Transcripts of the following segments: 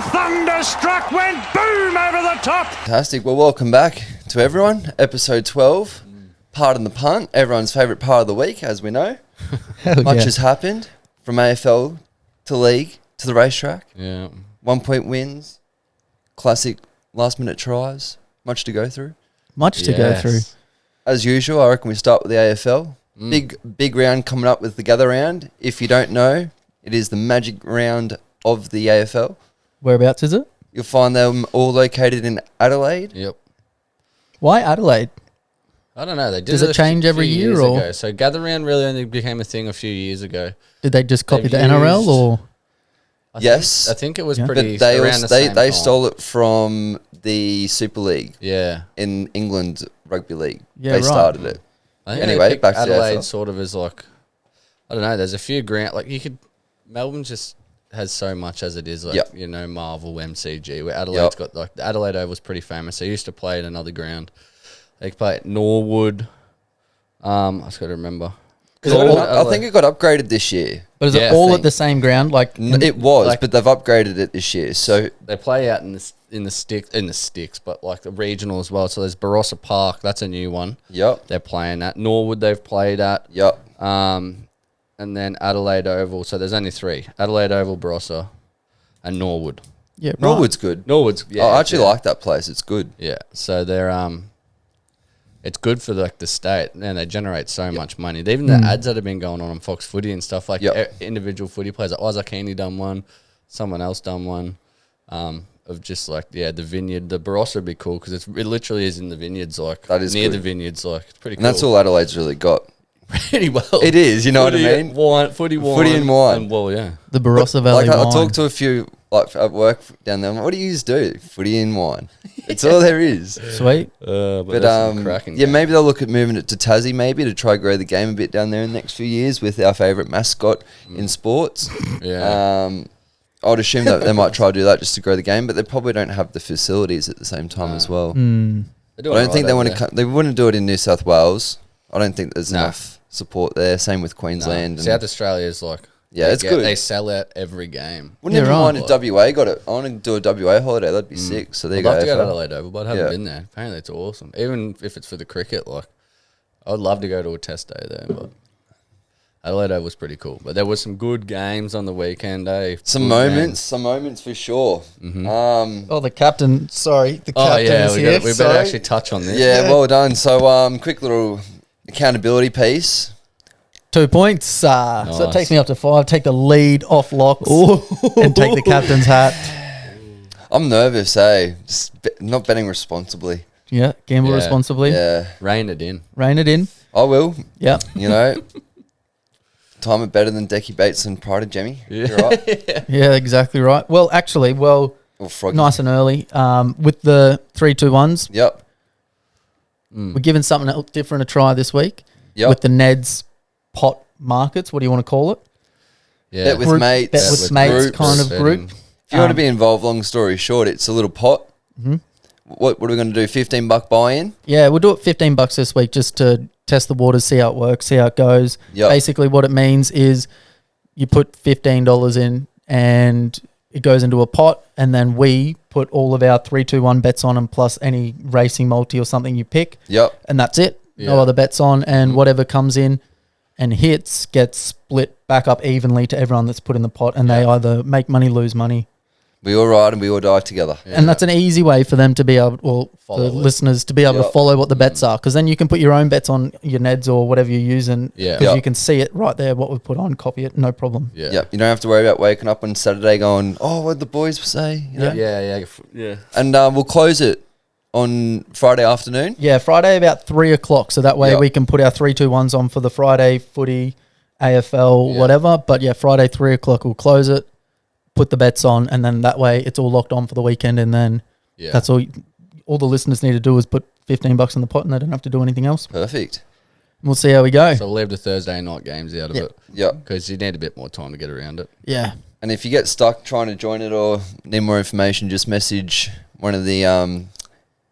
Thunderstruck went boom over the top. Fantastic. Well, welcome back to everyone. Episode 12. Pardon the Punt. Everyone's favourite part of the week, as we know. Much has happened from AFL to league to the racetrack. Yeah. 1 point wins. Classic last minute tries. Much to go through. Much to go through. As usual, I reckon we start with the AFL. Big round coming up with the gather round. If you don't know, it is the magic round of the AFL. Whereabouts is it? You'll find them all located in Adelaide. Yep. Why Adelaide? I don't know. They did Does it change every year years or? ago. So gather round really only became a thing a few years ago. Did they just copy They've the NRL used- or? I think it was pretty. But they around the same they time. stole it from the Super League Yeah. in England Rugby League. Yeah, They right. started it. I think Anyway, they picked back to the Adelaide AFL. sort of as like, I don't know. There's a few Melbourne just has so much as it is, like Marvel, MCG. Where Adelaide's got like the Adelaide Oval's pretty famous. They used to play at another ground. They play at Norwood. I just got to remember. I think it got upgraded this year. But is it all at the same ground? It was, but they've upgraded it this year. So they play out in the sticks, but like the regional as well. So there's Barossa Park, that's a new one. Yep. They're playing at Norwood. They've played at. Yep. And then Adelaide Oval. So there's only three: Adelaide Oval, Barossa, and Norwood. Yeah, right. Norwood's good. Norwood's. Yeah, I actually like that place. It's good. Yeah. So they're it's good for like the state, and they generate so much money. Even the ads that have been going on Fox Footy and stuff like individual footy players. Like Isaac Heaney done one, someone else done one. Of just like the vineyard, the Barossa would be cool because it literally is in the vineyards, like that is near good. the vineyards, like it's pretty And cool. that's all Adelaide's really got. Pretty well. It is, you know what I mean? Footy and wine. And, well, yeah. The Barossa Valley Like I wine. talked to a few like at work down there. I'm like, what do you do? Footy and wine. It's all there is. Sweet. But cracking maybe they'll look at moving it to Tassie maybe to try grow the game a bit down there in the next few years with our favourite mascot in sports. Yeah. I would assume that they might try to do that just to grow the game, but they probably don't have the facilities at the same time as well. Mm. I don't think they want to. They wouldn't do it in New South Wales. I don't think there's enough support there. Same with Queensland. South Australia is like it's good. They sell out every game. Wouldn't even mind if WA got it. I want to do a WA holiday. That'd be sick. So there you go. I'd love to go to Adelaide Oval, but I haven't been there. Apparently, it's awesome. Even if it's for the cricket, like I would love to go to a test day there, but. Adelaide Oval was pretty cool, but there was some good games on the weekend, eh? Some moments for sure. Mm-hmm. The captain. Sorry, the captain is here. We better actually touch on this. Yeah, well done. So, quick little accountability piece. 2 points. So it takes me up to 5. Take the lead off locks and take the captain's hat. I'm nervous, Just not betting responsibly. Yeah, gamble responsibly. Yeah, Rein it in. Rein it in. I will. Yeah, you know. Time it better than Decky Bates and Pride of Jemmy. Yeah. You're right. Yeah, exactly right. Well, actually, nice and early with the 3-2-1s. Yep. We're giving something else different a try this week. Yep. With the NEDS pot markets. What do you want to call it? Yeah. Bet with mates. Bet with mates groups. kind of group. If you want to be involved, long story short, it's a little pot. Mm-hmm. What are we going to do? $15 buy-in? Yeah, we'll do it $15 this week just to test the waters, see how it works, see how it goes. Yep. Basically, what it means is you put $15 in and it goes into a pot, and then we put all of our 3-2-1 bets on them plus any racing multi or something you pick. Yep. And that's it. Yeah. No other bets on, and whatever comes in and hits gets split back up evenly to everyone that's put in the pot, and they either make money, lose money. We all ride and we all die together. Yeah. And that's an easy way for them to be able, listeners to be able to follow what the bets are, because then you can put your own bets on your NEDs or whatever you're using, because you can see it right there, what we've put on, copy it, no problem. Yeah. Yep. You don't have to worry about waking up on Saturday going, oh, what'd the boys say? You know? Yeah. And we'll close it on Friday afternoon. Yeah, Friday about 3 o'clock, so that way we can put our 3-2-1s on for the Friday footy, AFL, whatever. But yeah, Friday 3 o'clock we'll close it, put the bets on, and then that way it's all locked on for the weekend, and then that's all the listeners need to do is put $15 in the pot, and they don't have to do anything else. Perfect. We'll see how we go. So we'll leave the Thursday night games out of it. Yeah. Because you need a bit more time to get around it. Yeah. And if you get stuck trying to join it or need more information, just message one of the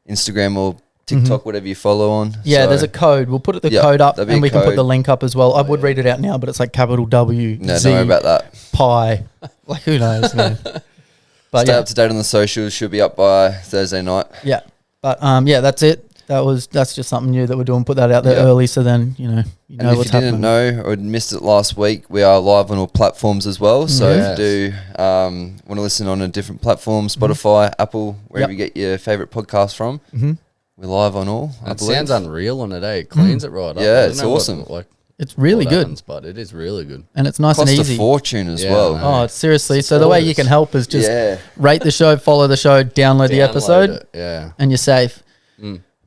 Instagram or TikTok, whatever you follow on. Yeah, so there's a code. We'll put the code up, and we can put the link up as well. I would read it out now, but it's like capital W, no, Z, don't worry about that. pi. Like, who knows, man? But Stay up to date on the socials. Should be up by Thursday night. Yeah. But that's it. That's just something new that we're doing. Put that out there early, so then you know And what's if you didn't know or missed it last week, we are live on all platforms as well. So if you do want to listen on a different platform, Spotify, Apple, wherever you get your favorite podcast from, we're live on all. It sounds unreal on it, eh? It cleans it right up. Yeah, it's awesome. It's really good, happens, but it is really good, and it's nice and Cost easy. a fortune as well. Oh, it's seriously. So the way you can help is just Yeah. rate the show, follow the show, download the episode, it, and you're safe.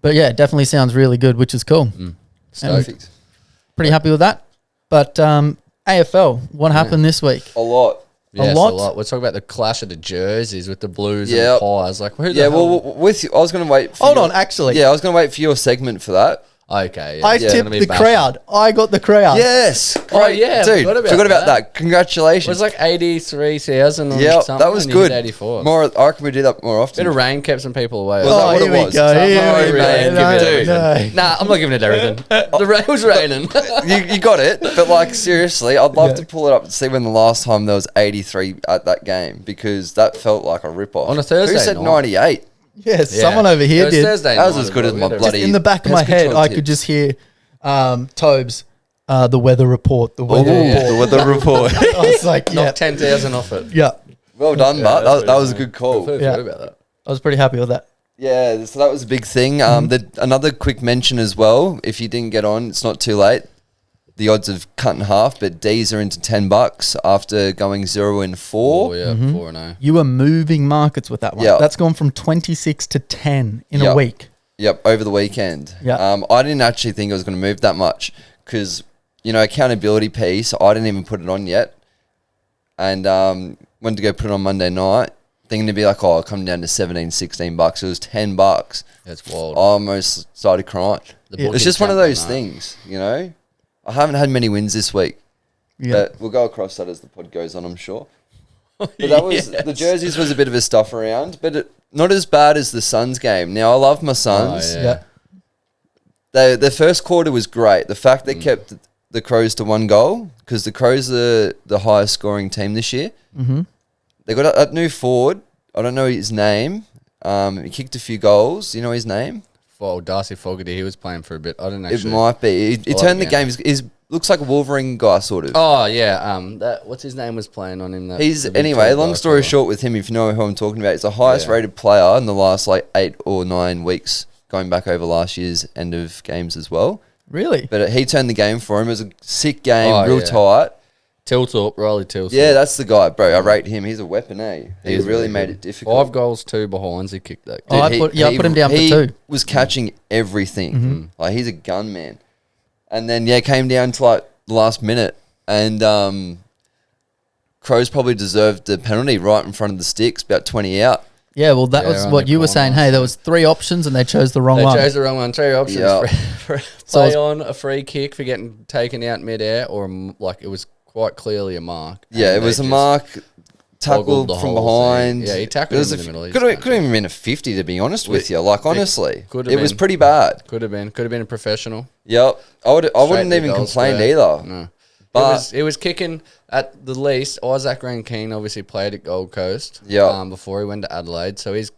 But yeah, it definitely sounds really good, which is cool. Perfect. Pretty happy with that. But AFL, what happened this week? A lot. Yeah, A lot? Let's talk about the clash of the jerseys with the Blues and the Pies. Like, who the hell? Well, with you, I was going to wait. Hold on, actually. Yeah, I was going to wait for your segment for that. Okay, I tipped the crowd. I got the crowd. Yes. Oh, yeah, Dude, forgot about that. It Congratulations. was like 83,000 or Yeah, something. that was and you good. did 84. More, I reckon we do that more often. Bit of rain kept some people away. Was that what here it we was? go. Here No, we man, go. give it No. Nah, I'm not giving it everything. The rain was raining. you got it, but like seriously, I'd love to pull it up and see when the last time there was 83 at that game, because that felt like a rip-off. On a Thursday Who said night. 98? Yes, someone over It here was did. Thursday That was night as good as well. my We bloody- had In the back of my Pest head, control I could tips. just hear Tobes, the weather report. The weather report. The weather report. I was like, a- yeah, knocked 10,000 off it. yeah. Well done, Matt. That was a good call. Forgot Yeah. about that. I was pretty happy with that. Yeah, so that was a big thing. Another quick mention as well. If you didn't get on, it's not too late. The odds have cut in half, but D's are into $10 after going 0-4. Oh, yeah, 4-0. You were moving markets with that one. Yeah. That's gone from 26 to 10 in a Yep. week. Yep, over the weekend. Yeah. I didn't actually think it was going to move that much because, accountability piece, I didn't even put it on yet. And went to go put it on Monday night, thinking to be like, I'll come down to $17-16. It was $10. That's wild. I almost started crying. The Yeah. bookies It's just one of jumped on those that. things, I haven't had many wins this week. Yeah. But we'll go across that as the pod goes on, I'm sure. But that was the jerseys was a bit of a stuff around, but not as bad as the Suns game. Now I love my Suns. Oh, yeah. Yeah. The first quarter was great. The fact they kept the Crows to 1 goal, because the Crows are the highest scoring team this year. Mm-hmm. They got that new forward. I don't know his name. He kicked a few goals. Do you know his name? Well, Darcy Fogarty, he was playing for a bit. I didn't actually. It might be. He like turned the the game. He's looks like a Wolverine guy, sort of. Oh yeah, what's his name was playing on him. Anyway, long story short with him, if you know who I'm talking about, he's the highest rated player in the last 8 or 9 weeks, going back over last year's end of games as well. Really? But he turned the game for him. It was a sick game, Oh, real yeah. tight. Tilthorpe, Riley Tilthorpe. Yeah, that's the guy, bro. I rate him. He's a weapon, eh? He is really really made good. it difficult. 5 goals, 2 behinds. He kicked that. Oh, I put him down for he 2. was catching everything. Like, he's a gunman. And then, came down to the last minute. And Crows probably deserved the penalty right in front of the sticks, about 20 out. Yeah, well, that Yeah, was around what the you were corner, saying. Hey, there was 3 options and they chose the wrong They one. chose the wrong one. 3 options: Yeah. for So play it's- on, a free kick for getting taken out midair, or it was quite clearly a mark. Yeah, And it was they a just mark, tackled boggled the from whole behind. thing. Yeah, he tackled It was him in the middle. He's Could have snapped even been a 50, to be honest with you. Like, honestly, could have it was been. pretty bad. Could have been a professional. Yep. I wouldn't Straight to even goal complain square. either. No. But It was kicking at the least. Isaac Rankine obviously played at Gold Coast. Yeah. Before he went to Adelaide, so he's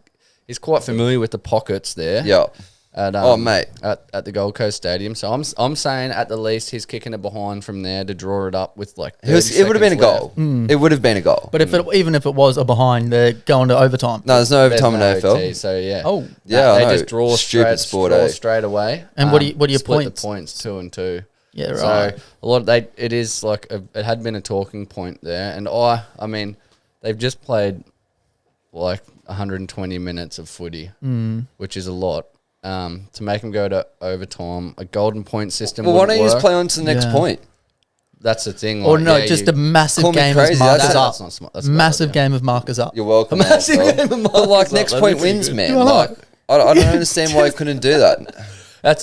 quite familiar with the pockets there. yeah. At, Oh, mate. At the Gold Coast Stadium. So I'm saying at the least he's kicking it behind from there to draw it up with like. It would have been a goal. left. It would have been a goal. But even if it was a behind, they're going to overtime. No, there's no There's overtime in no AFL. OT, so yeah. Oh. Yeah, I they know. just draw Stupid sport, eh? straight away. And what are your split points? the points 2 and 2. Yeah, right. So a lot of it is like it had been a talking point there, and I mean they've just played like 120 minutes of footy, which is a lot. To make them go to overtime, a golden point system. Well, why don't you just work. play on to the next Yeah. point? That's the thing. Or like, no, yeah, just you- a massive Call me game crazy, of markers that's- up. that's not smart. That's a bad Massive idea. game of markers up. You're welcome. massive AFL. game of But like markers next up, point that'd be wins, good. man. You're Like right. I don't understand why you couldn't do that.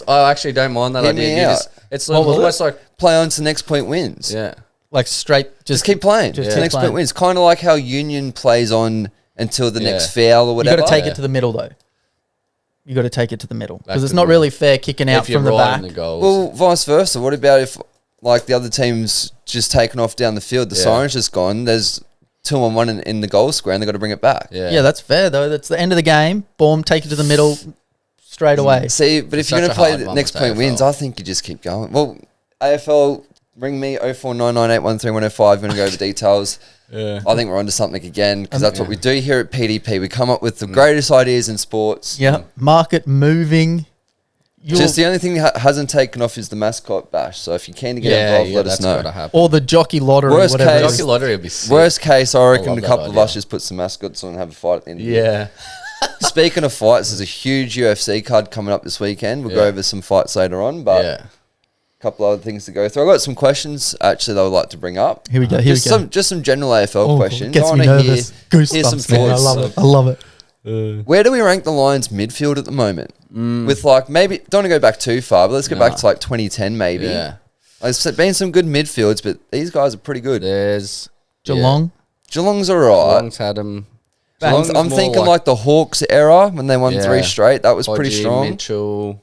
I actually don't mind that Hear idea. me You out. just- it's What was almost like Play on to the next point wins. yeah. Like straight, Just keep playing. just To the keep next playing. point wins. Kind of like how Union plays on until the next Yeah. foul or You whatever. got to take Yeah. it to the middle though. You got to take it to the middle because Back it's to not the really fair kicking out If you're from the right back. in the goals. Well, vice versa. What about if like the other team's just taken off down the field, the Yeah. siren's just gone, there's 2-on-1 in the goal square and they've got to bring it back. Yeah, that's fair though. That's the end of the game. Boom, take it to the middle straight away. See, but if you're going to play the next point wins, I think you just keep going. Well, AFL, ring me 0499813105. We're going to go over details. Yeah. I think we're onto something again because that's what we do here at PTP. We come up with the greatest ideas in sports. Yeah, market moving. Just the only thing that hasn't taken off is the mascot bash. So if you're keen to get involved, let us know. Or the jockey lottery. Worst case, jockey lottery would be sick. Worst case, I reckon a couple of us just put some mascots on and have a fight at the end of the year. Speaking of fights, there's a huge UFC card coming up this weekend. We'll go over some fights later on, but a couple other things to go through. I've got some questions actually that I would like to bring up. Here we go. Just some general AFL questions. Gets me nervous. Hear some thoughts. I love it. Where do we rank the Lions midfield at the moment? With like maybe don't want to go back too far, but let's go back to like 2010 maybe. Yeah, there's been some good midfields, but these guys are pretty good. There's Geelong. Geelong's alright. Geelong's had them. I'm thinking like the Hawks era when they won 3 straight. That was pretty strong. Mitchell.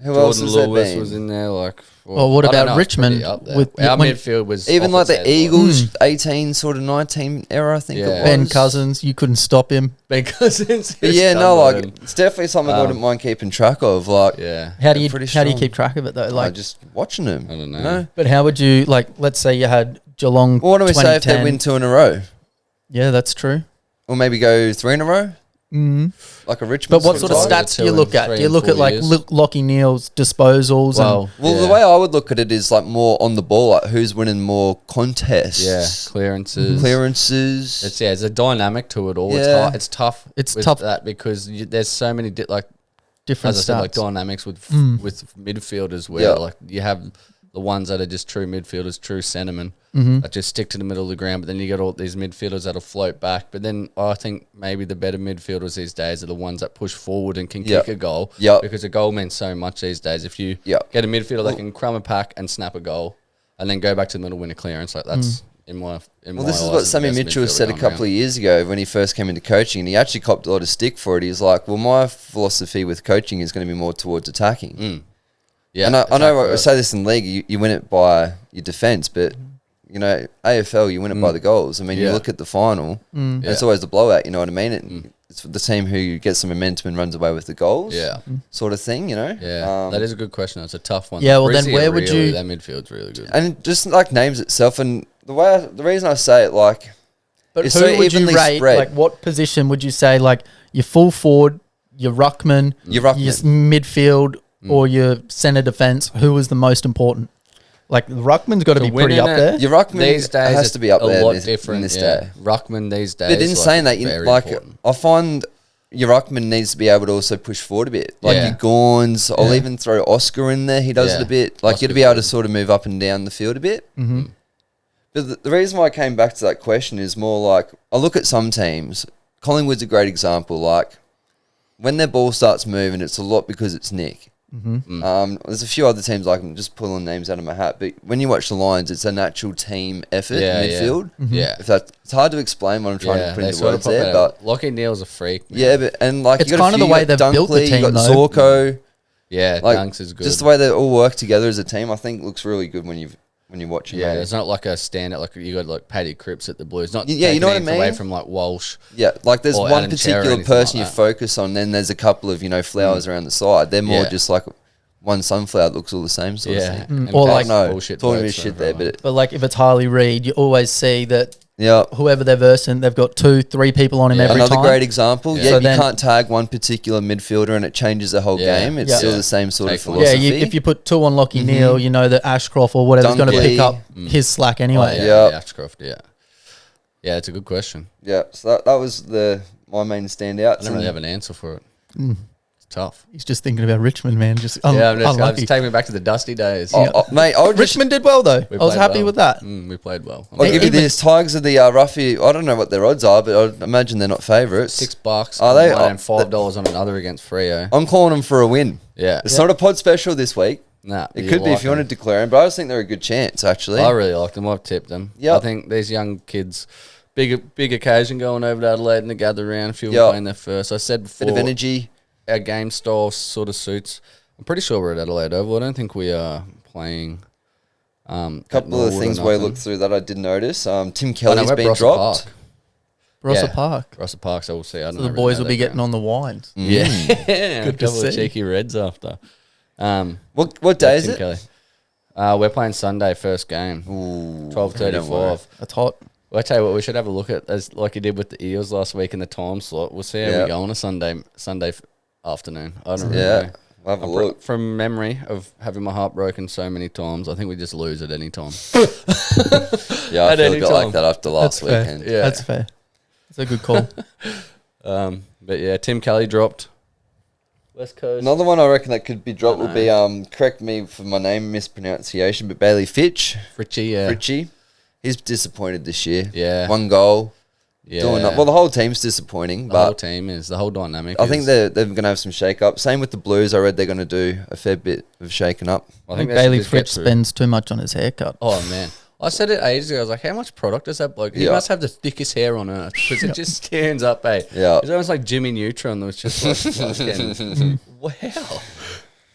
Who else has there Lewis been? was in there. Like, well, what about Richmond? Our midfield was even like the Eagles 18 sort of 19 era. I think it was. Ben Cousins, you couldn't stop him. Ben Cousins. But like it's definitely something I wouldn't mind keeping track of. Like, how do you keep track of it though? Like just watching them. I don't know. But how would you like? Let's say you had Geelong. Well, what do we say if they win 2 in a row? Yeah, that's true. Or maybe go 3 in a row. Like a Richmond. But what sort of stats do you look at? Do you look at like Lockie Neal's disposals? Well, the way I would look at it is like more on the ball, like who's winning more contests. Yeah, clearances. There's a dynamic to it all. Yeah. It's tough. It's tough that because there's so many different stats. Said, like dynamics with midfielders where like you have the ones that are just true midfielders, true centermen that just stick to the middle of the ground. But then you got all these midfielders that'll float back. But then I think maybe the better midfielders these days are the ones that push forward and can kick a goal. Because a goal means so much these days. If you get a midfielder that can crumb a pack and snap a goal and then go back to the middle, win a clearance, like that's this is what Sammy Mitchell said a couple of years ago when he first came into coaching, and he actually copped a lot of stick for it. He's like, well, my philosophy with coaching is going to be more towards attacking. Yeah, and I know I say this in league, you win it by your defence, but you know AFL you win it by the goals. I mean, you look at the final, it's always the blowout. You know what I mean? It's the team who gets some momentum and runs away with the goals. Sort of thing. You know. Yeah, that is a good question. It's a tough one. Yeah, well then where would you? That midfield's really good. And just like names itself, and the reason I say it like, but it's who so would you rate? Spread. Like what position would you say? Like your full forward, your ruckman, your midfield. Or your centre defence, who was the most important? Like, the ruckman's got to be pretty up there. Your ruckman these days has to be up there a lot different in this day. Ruckman these days. But in saying that, I find your ruckman needs to be able to also push forward a bit. Like your Gawns, I'll even throw Oscar in there. He does it a bit. Like, you got to be able to sort of move up and down the field a bit. But the reason why I came back to that question is more like, I look at some teams. Collingwood's a great example. Like, when their ball starts moving, it's a lot because it's Nick. There's a few other teams, like I'm just pulling names out of my hat, but when you watch the Lions, it's a natural team effort in midfield. If it's hard to explain what I'm trying to put into words there, but Lockie Neal's a freak, man. Yeah, but and like it's you got kind of the way they've built the team. You got Zorko, like, Dunks is good. Just the way they all work together as a team, I think looks really good when you watch it. Yeah, it's not like a standout. Like you got like Paddy Cripps at the Blues. Not you know what I mean. Away from like Walsh. Yeah, like there's one particular person you focus on, then there's a couple of flowers around the side. They're more just like. One sunflower looks all the same sort of thing. Or like bullshit talking shit there, but like if it's Harley Reid, you always see that Yeah. Whoever they're versing, they've got 2-3 people on him every Another time. great example. Yeah. Yeah, So you then- can't tag one particular midfielder and it changes the whole game. It's still the same sort of Take one. philosophy. Yeah, if you put 2 on Lockie Neal, you know that Ashcroft or whatever's going to Dunkley. pick up his slack anyway. Yeah. Ashcroft, yeah. Yeah, it's a good question. Yeah, so that was my main standout. I don't really have an answer for it. It's tough. He's just thinking about Richmond, man. Just I'm unlucky. just taking me back to the dusty days. Mate, Richmond did well though. I was happy with that. We played well. I'll give you this. Tigers are the roughie. I don't know what their odds are, but I imagine they're not favourites. $6. Are they? And $5 on another against Freo. I'm calling them for a win. Yeah. It's not a pod special this week. Nah, It could be if you want to declare them, but I just think they're a good chance, actually. I really like them. I've tipped them. Yep. I think these young kids, big occasion going over to Adelaide and to gather around. A few of them playing their first. I said before, Bit of energy. Our game style sort of suits. I'm pretty sure we're at Adelaide Oval. I don't think we are playing Couple of things we looked through that I did notice. Tim Kelly's been dropped. Rossa Park. So we'll see. I don't so the boys will be getting on the wines. Yeah. Good to see. Of cheeky Reds after. What day is it? Kelly. We're playing Sunday, first game. 12:35. That's hot. Well, I tell you what, we should have a look at, as like you did with the Eels last week in the time slot. We'll see how we go on a Sunday afternoon. I don't really know. We'll have a look. From memory of having my heart broken so many times, I think we just lose at any time. I feel a bit like that after last weekend. Yeah, that's fair. That's a good call. But yeah, Tim Kelly dropped. West Coast. Another one I reckon that could be dropped would be, correct me for my name mispronunciation, but Bailey Fitch. Fritchie. He's disappointed this year. Yeah. 1 goal. Yeah. Well, the whole team's disappointing. The whole team is. The whole dynamic I think they're going to have some shake-up. Same with the Blues. I read they're going to do a fair bit of shaking up. I think Bailey Fitch spends too much on his haircut. Oh, man. I said it ages ago. I was like, how much product does that bloke? He must have the thickest hair on earth because it just stands up, Yeah. It's almost like Jimmy Neutron that was just like, fucking, wow.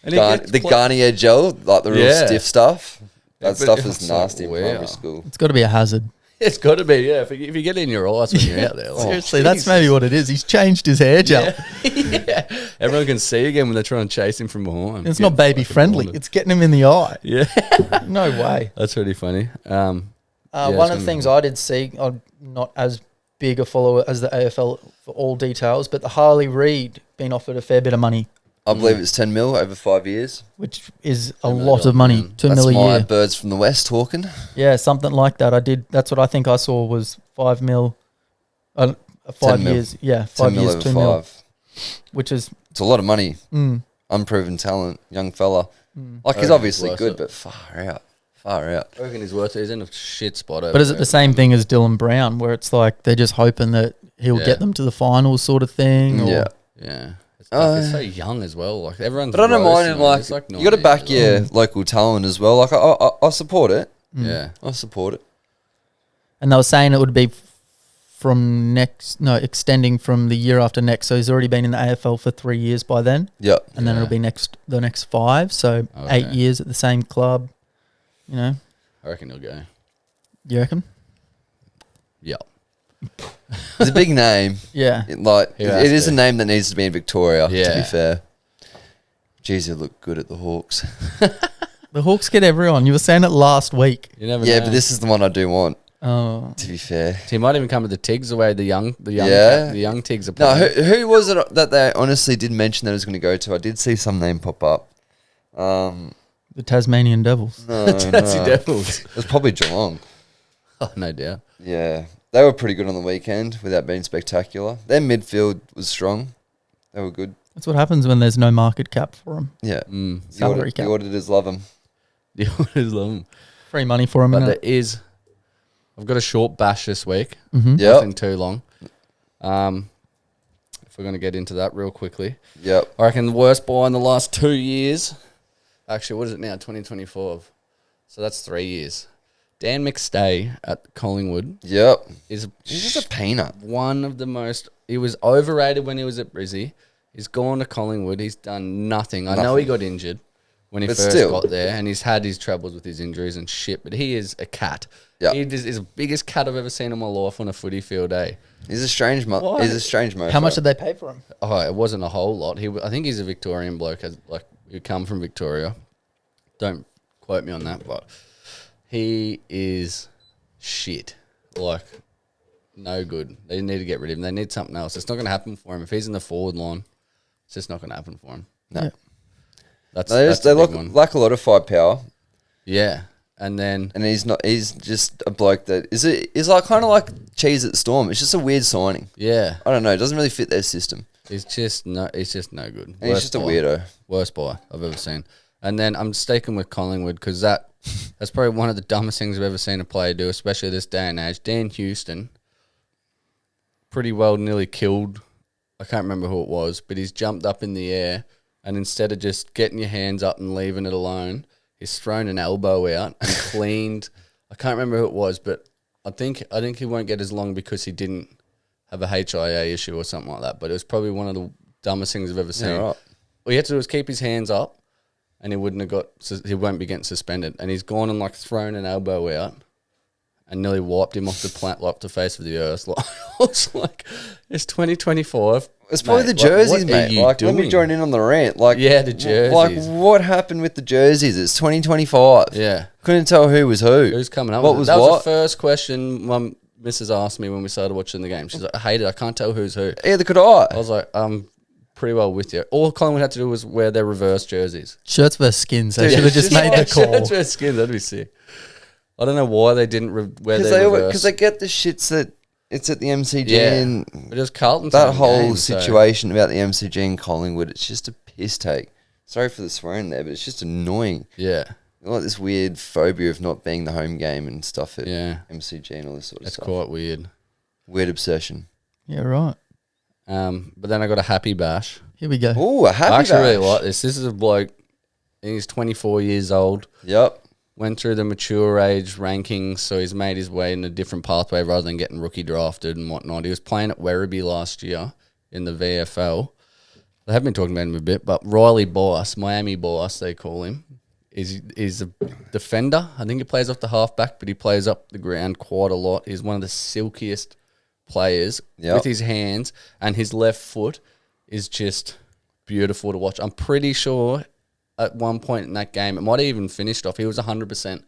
And the Garnier gel, like the real stiff stuff. That stuff is nasty in primary wow. school. It's got to be a hazard. It's got to be, yeah. If you get it in your eyes when you're out there. Seriously, that's maybe what it is. He's changed his hair gel. Yeah. Everyone can see again when they're trying to chase him from behind. It's not baby friendly. Blinded. It's getting him in the eye. Yeah. No way. That's really funny. One of the things I did see, I'm not as big a follower as the AFL for all details, but the Harley Reid being offered a fair bit of money. I believe it's 10 mil over 5 years. Which is a lot of money. $2 million a year. Birds from the West talking. Yeah, something like that. That's what I think I saw was 5 mil. 5 years. Yeah, 5 years, 2 mil. Which is... It's a lot of money. Unproven talent, young fella. Like, he's obviously good, but far out. I reckon he's worth it. He's in a shit spot over But is it the same thing as Dylan Brown, where it's like they're just hoping that he'll get them to the finals sort of thing? Or? Yeah. He's so young as well. Like everyone's. But I don't mind him. Like you got to back your well. local talent as well. Like I support it. Yeah, I support it. And they were saying it would be extending from the year after next. So he's already been in the AFL for 3 years by then. Yeah, and then it'll be the next 5. So 8 years at the same club. You know, I reckon he'll go. You reckon? Yeah. It's a big name. Yeah. It is a name that needs to be in Victoria, to be fair. Jeez, he looked good at the Hawks. The Hawks get everyone. You were saying it last week. You never know. But this is the one I do want. Oh. To be fair. He might even come with the Tigs away, the young Tigs are playing. No, who was it that they honestly did mention that it was going to go to? I did see some name pop up. The Tasmanian Devils. No, Tassie Devils. It was probably Geelong. Oh, no doubt. Yeah. They were pretty good on the weekend without being spectacular. Their midfield was strong. They were good. That's what happens when there's no market cap for them. Yeah. Salary cap. The auditors love them. The auditors love them. Free money for them. But I've got a short bash this week. Nothing too long. If we're going to get into that real quickly. Yep. I reckon the worst buy in the last 2 years. Actually, what is it now? 2024. So that's 3 years. Dan McStay at Collingwood. Yep. He's just a peanut. One of the most... He was overrated when he was at Brizzy. He's gone to Collingwood. He's done nothing. I know he got injured when he first got there, and he's had his troubles with his injuries and shit, but he is a cat. Yep. He is the biggest cat I've ever seen in my life on a footy field, eh? He's a strange mofo. How much did they pay for him? Oh, it wasn't a whole lot. I think he's a Victorian bloke, who come from Victoria. Don't quote me on that, but he is shit. Like, no good. They need to get rid of him. They need something else. It's not going to happen for him. If he's in the forward line, it's just not going to happen for him. No. Yeah. They lack a lot of firepower. Yeah. And he's just a bloke that is like kind of like Cheese at Storm. It's just a weird signing. Yeah. I don't know. It doesn't really fit their system. He's just no good. And he's just a weirdo. Worst buy I've ever seen. And then I'm sticking with Collingwood because that's probably one of the dumbest things I've ever seen a player do, especially this day and age. Dan Houston, pretty well nearly killed. I can't remember who it was, but he's jumped up in the air, and instead of just getting your hands up and leaving it alone, he's thrown an elbow out and cleaned. I can't remember who it was, but I think he won't get as long because he didn't have a HIA issue or something like that. But it was probably one of the dumbest things I've ever seen. Yeah, right. All he had to do was keep his hands up, and he won't be getting suspended. And he's gone and like thrown an elbow out and nearly wiped him off the face of the earth. Like, it's like, it's 2025. It's probably the jerseys, mate. Like, let me join in on the rant. Like, yeah, the jerseys. Like, what happened with the jerseys? It's 2025. Yeah. Couldn't tell who was who. Who's coming up? That was the first question my missus asked me when we started watching the game. She's like, I hate it. I can't tell who's who. Either could I. I was like, pretty well with you. All Collingwood had to do was wear their reverse jerseys. Shirts versus skins. They should have just made the call. Shirts versus skins. That'd be sick. I don't know why they didn't wear their reverse. Because they get the shits that it's at the MCG and but it was Carlton. That whole situation about the MCG and Collingwood, it's just a piss take. Sorry for the swearing there, but it's just annoying. Yeah. Like this weird phobia of not being the home game and stuff at MCG and all this sort of stuff. That's quite weird. Weird obsession. Yeah, right. But then I got a happy bash. Here we go. Oh, a happy bash. I actually really like this. This is a bloke, I think he's 24 years old. Yep. Went through the mature age rankings, so he's made his way in a different pathway rather than getting rookie drafted and whatnot. He was playing at Werribee last year in the VFL. They have been talking about him a bit, but Riley Boss, Miami Boss, they call him, is a defender. I think he plays off the halfback, but he plays up the ground quite a lot. He's one of the silkiest players with his hands, and his left foot is just beautiful to watch. I'm pretty sure at one point in that game, it might have even finished off, he was 100%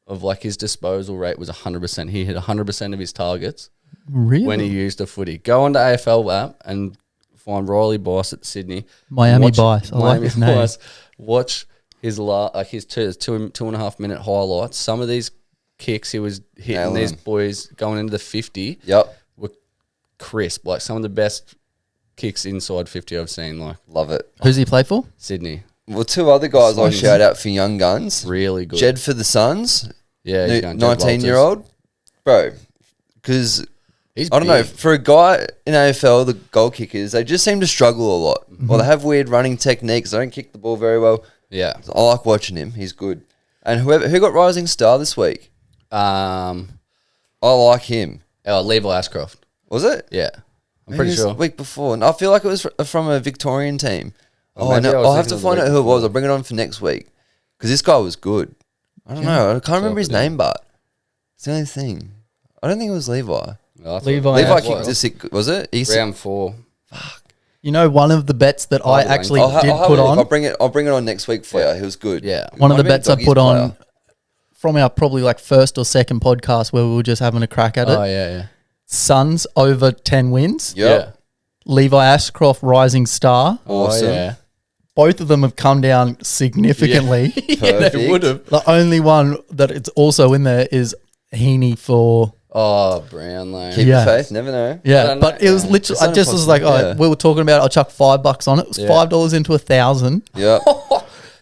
of like his disposal rate was 100%. He hit 100% of his targets when he used a footy. Go on to AFL app and find Riley Boss at Sydney. Miami Boss. I like his name. Watch his his 2.5 minute highlights. Some of these kicks he was hitting these boys going into the 50 were crisp. Like some of the best kicks inside 50 I've seen. Like, love it. Who's he play for? Sydney. Well, two other guys I'll shout out for young guns. Really good. Jed for the Suns. Yeah, 19-year-old. Bro, because I don't big. know, for a guy in AFL, the goal kickers, they just seem to struggle a lot. Well, they have weird running techniques. They don't kick the ball very well. Yeah. So I like watching him. He's good. And who got Rising Star this week? I like him. Levi Ashcroft. Was it? Yeah. I'm pretty sure. Week before. And I feel like it was from a Victorian team. Maybe I'll have to find out who it was. I'll bring it on for next week. Because this guy was good. I don't know. I can't remember his name, but it's the only thing. I don't think it was Levi. Levi kicked a sick, was it? Round 4. Fuck. You know, one of the bets that I actually did put on. I'll bring it on next week for you. He was good. Yeah. One of the bets I put on from our probably like first or second podcast where we were just having a crack at it. Oh, yeah. Suns over 10 wins. Yep. Yeah. Levi Ashcroft Rising Star. Awesome. Oh, yeah. Both of them have come down significantly. Yeah, they would have. The only one that it's also in there is Heaney for... Oh, Brownlow. Keep your faith. Never know. Yeah, but it was literally... I just was like, we were talking about it. I chucked $5 on it. It was $5 into 1,000. Yeah.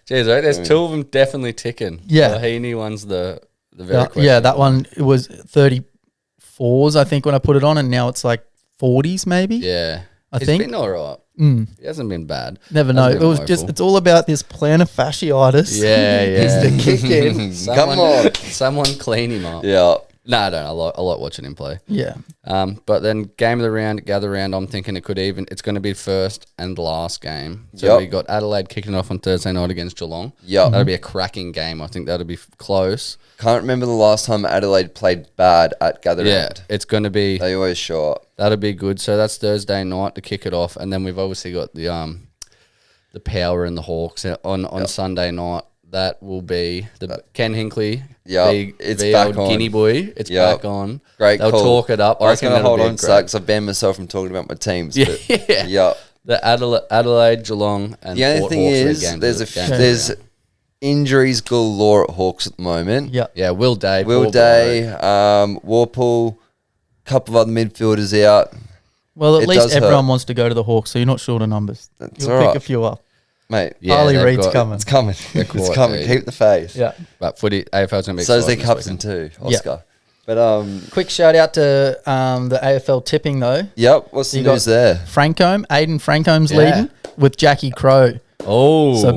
Jeez, right? There's two of them definitely ticking. Yeah. The Heaney one's the very question. Yeah, that one, it was 34s, I think, when I put it on, and now it's like 40s maybe. Yeah. I think. He's been all right. He hasn't been bad. Never know. It was just, it's all about this plantar fasciitis. Yeah. He's the kick in. Come on. Someone clean him up. Yeah. No, I don't. I like watching him play. Yeah. But then game of the round, gather round, I'm thinking it's going to be first and last game. So we got Adelaide kicking off on Thursday night against Geelong. Yep. That'll be a cracking game. I think that'll be close. Can't remember the last time Adelaide played bad at gather round. It's going to be... They always show up. That'll be good. So that's Thursday night to kick it off. And then we've obviously got the Power and the Hawks on Sunday night. That will be the Ken Hinkley. Yeah, it's back on. Guinea boy. It's back on. Great They'll call. talk it up. I was going to hold on to that because I banned myself from talking about my teams. But yeah. The Adelaide, Geelong, and the only Hawks thing is there's injuries galore at Hawks at the moment. Yeah. Yeah, Will Day, Warpool, couple of other midfielders out. Well, at least everyone wants to go to the Hawks, so you're not short of numbers. You'll pick a few up. Mate, Harley Reid's coming. It's coming. It's coming. Keep the faith. Yeah. But footy, AFL's going to be So is their exciting captain too, Oscar. But quick shout out to the AFL tipping though. Yep. What's the news there? Aiden Francome's leading with Jackie Crow. Oh, so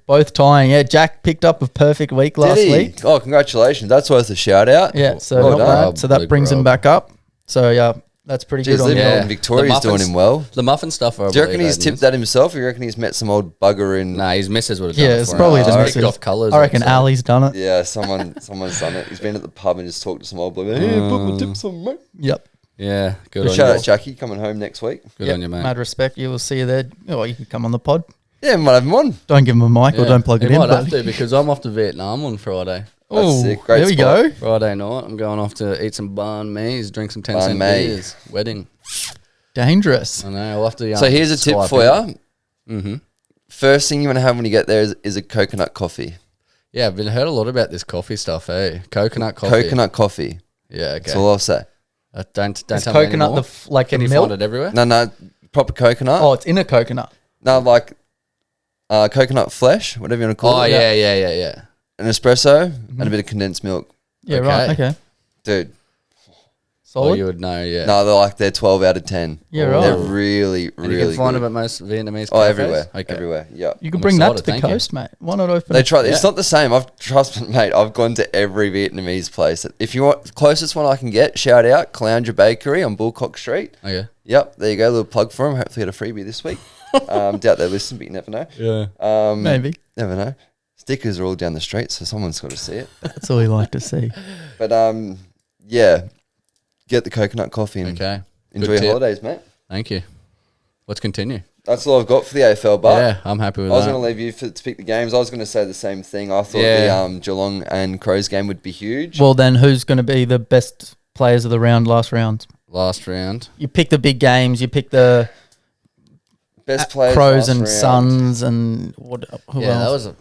both tying. Yeah, Jack picked up a perfect week last week. Oh, congratulations! That's worth a shout out. Yeah, so not bad. So that brings him back up. So yeah, That's pretty Geez, good on living you. Yeah. on Victoria's The doing muffins- him well. The muffin stuff. I Do you reckon believe he's Aiden tipped is. that himself, or you reckon he's met some old bugger in? Nah, his missus would have done Yeah, it it's for probably him. the I missus. picked off colours. I reckon actually. Ali's done it. Yeah, someone's done it. He's been at the pub and just talked to some old bloke. Hey, put my tips on, mate. Yep. Yeah, good But on shout you. out Jackie coming home next week. Good Yep. on you, mate. Mad respect. You will see you there. Oh, you can come on the pod. Yeah, might have him on. Don't give him a mic or Yeah. don't plug it He in. might have But to because I'm off to Vietnam on Friday. oh, sick. Great there we spot. go. Friday night, I'm going off to eat some banh mi's, drink some 10 Banh cent mi. beers. Wedding. Dangerous. I know. I'll have to. So here's a tip Skype for in. you. Mm-hmm. First thing you want to have when you get there is a coconut coffee. Yeah, I've been heard a lot about this coffee stuff. Eh, coconut coffee. Coconut coffee. Yeah. Okay. That's all I'll say. Don't Is tell me coconut anymore. like Can the you milk? find it everywhere? No, proper coconut. Oh, it's in a coconut. No, like coconut flesh, whatever you want to call Oh it. yeah. An espresso and a bit of condensed milk. Yeah, Okay. right. Okay. Dude, Well, Solid. you would know. Yeah. no, they're 12 out of 10. Yeah, They're right. really, And really you can find good. them at most Vietnamese. Oh, cafes? everywhere. Okay. Everywhere. Yeah. You can I'm bring that to excited, the thank you. coast, mate. Why not open They it? try. It's Yeah. not the same. Trust me, mate. I've gone to every Vietnamese place. If you want closest one I can get, shout out Clounger Bakery on Bullcock Street. Okay. Yep, there you go. A little plug for them. Hopefully, get a freebie this week. Doubt they listen, but you never know. Yeah. Maybe. Never know. Stickers are all down the street, so someone's got to see it. That's all we like to see. But yeah, get the coconut coffee and Okay. enjoy Good your tip. holidays, mate. Thank you. Let's continue. That's all I've got for the AFL. But Yeah, I'm happy with I was that. going to leave you to pick the games. I was going to say the same thing. I thought Yeah. the Geelong and Crows game would be huge. Well, then who's going to be the best players of the last round? Last round. You pick the big games. You pick the Best players, Crows last and round. Suns and what? Who Yeah, that else? was a.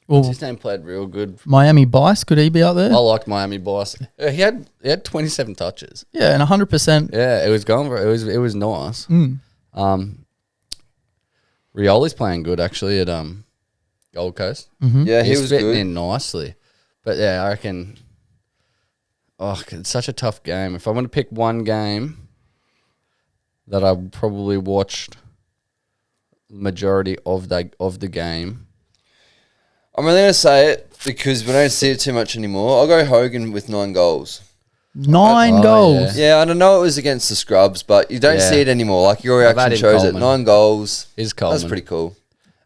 Well, His name played real good. Miami Bice, could he be out there? I liked Miami Boss. He had 27 touches. Yeah, and 100%. Yeah, it was going. It was nice. Mm. Rioli's playing good actually at Gold Coast. Yeah, he He's was fitting good. in nicely. But yeah, I reckon. Oh, it's such a tough game. If I want to pick one game that I probably watched the majority of the game. I'm only going to say it because we don't see it too much anymore. I'll go Hogan with 9 goals. 9 Oh, goals. Yeah, I don't know it was against the Scrubs, but you don't Yeah. see it anymore. Like your I've reaction added shows Coleman. it. 9 goals. Is Coleman. That's pretty cool.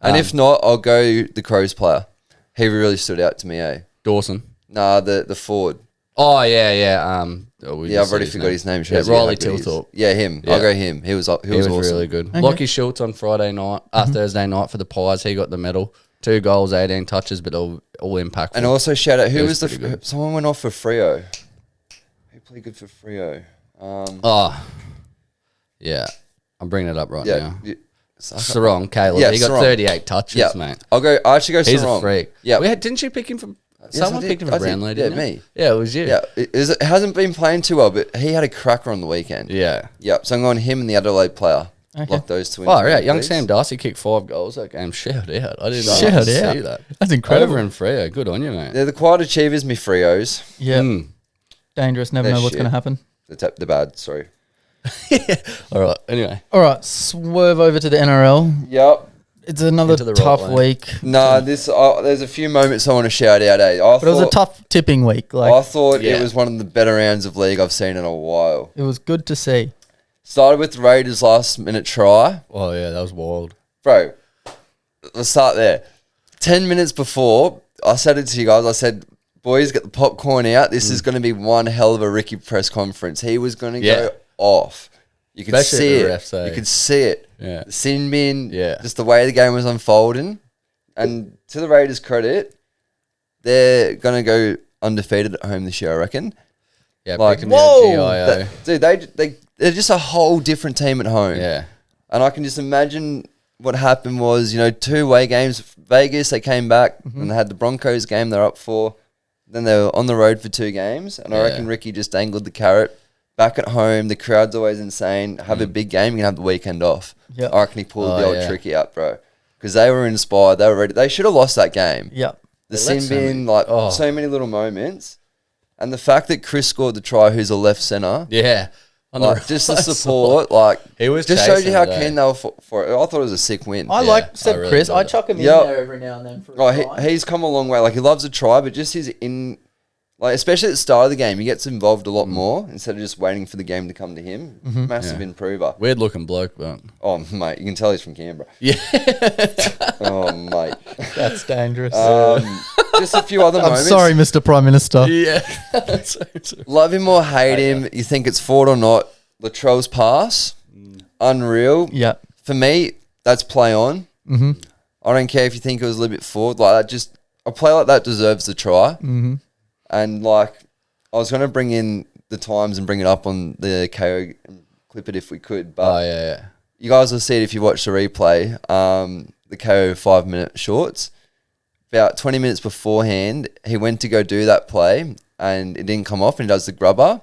And if not, I'll go the Crows player. He really stood out to me, eh? Dawson. Nah, the forward. Oh yeah. Yeah, I've already forgot his name. Yeah, Shows you how Riley good he is. Tilthorpe. Yeah, him. Yeah. I'll go him. He was He was awesome. really good. Okay. Lockie Schultz on Friday night, Thursday night for the Pies. He got the medal. 2 goals, 18 touches, but all impactful. And also shout out, who He was was the pretty good. someone went off for Freo. Who played good for Freo? Oh, yeah. I'm bringing it up right Yeah, now. yeah. Sarong, Caleb. Yeah, he got Sarong. 38 touches, Yeah, mate. I actually go He's Sarong. a freak. Yeah, Didn't you pick him from? Yes, Someone I did. picked him from I did. Brownlow, Yeah, didn't you? me. Yeah, it was you. Yeah, it hasn't been playing too well, but he had a cracker on the weekend. Yeah. Yep. So I'm going him and the Adelaide player. Okay. Lock those two in. Oh, yeah. Young please. Sam Darcy kicked 5 goals that game. Shout out. I didn't Shout know out. see that. That's incredible. Over in Freo. Good on you, mate. They're the quiet achievers, me Freos. Yeah. Mm. Dangerous. Never They're know what's shit. going to happen. The bad. Sorry. All right. Anyway. All right. Swerve over to the NRL. Yep. It's another Into the right tough lane. week. No, there's a few moments I want to shout out. But it was a tough tipping week. I Like, thought Yeah. it was one of the better rounds of league I've seen in a while. it was good to see. Started with the Raiders' last minute try. Oh, yeah. That was wild. Bro, let's start there. 10 minutes before, I said it to you guys. I said, boys, get the popcorn out. This is going to be one hell of a Ricky press conference. He was going to Yeah. go off. You could Especially see the it. refs, eh? You could see it. Yeah. The sin bin, Yeah. just the way the game was unfolding. And to the Raiders' credit, they're going to go undefeated at home this year, I reckon. Yeah. Like, picking me at whoa! GIO. Dude, they're just a whole different team at home. Yeah. And I can just imagine what happened was, 2 away games. Vegas, they came back and they had the Broncos game they're up for. Then they were on the road for 2 games. And I Yeah. reckon Ricky just dangled the carrot. Back at home, the crowd's always insane. Have a big game, you can have the weekend off. Yep. I reckon he pulled the Oh, old yeah. tricky out, bro. Because they were inspired. They were ready. They should have lost that game. Yeah. The They sin let so bin, many- so many little moments. And the fact that Chris scored the try, who's a left centre. Yeah. On Like, just the right support, He was just shows you chasing how it, eh? keen they were for it. I thought it was a sick win. I Yeah, said I really Chris. enjoyed I it. chuck him in Yep. there every now and then for a Oh, try. he's come a long way. Like, he loves a try, but just Like, especially at the start of the game, he gets involved a lot more instead of just waiting for the game to come to him. Massive improver. Weird looking bloke, but Oh, mate, you can tell he's from Canberra. yeah, Oh, mate. That's dangerous. Just a few other I'm moments. sorry, Mr. Prime Minister. yeah. Love him or hate him, you think it's forward or not. Latrell's pass, unreal. Yeah. For me, that's play on. Mm-hmm. I don't care if you think it was a little bit forward. Like that, just a play like that deserves the try. Mm-hmm. And like, I was going to bring in the times and bring it up on the KO and clip it if we could. But Oh yeah. you guys will see it if you watch the replay. The KO 5-minute shorts. About 20 minutes beforehand, he went to go do that play and it didn't come off, and he does the grubber.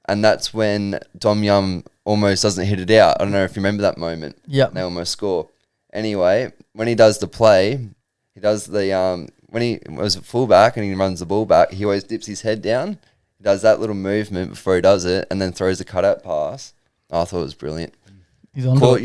And that's when Dom Yum almost doesn't hit it out. I don't know if you remember that moment. Yeah. They almost score. Anyway, when he does the play, he does the when he was at fullback and he runs the ball back, he always dips his head down. He does that little movement before he does it, and then throws the cutout pass. I thought it was brilliant. He's on Caught it.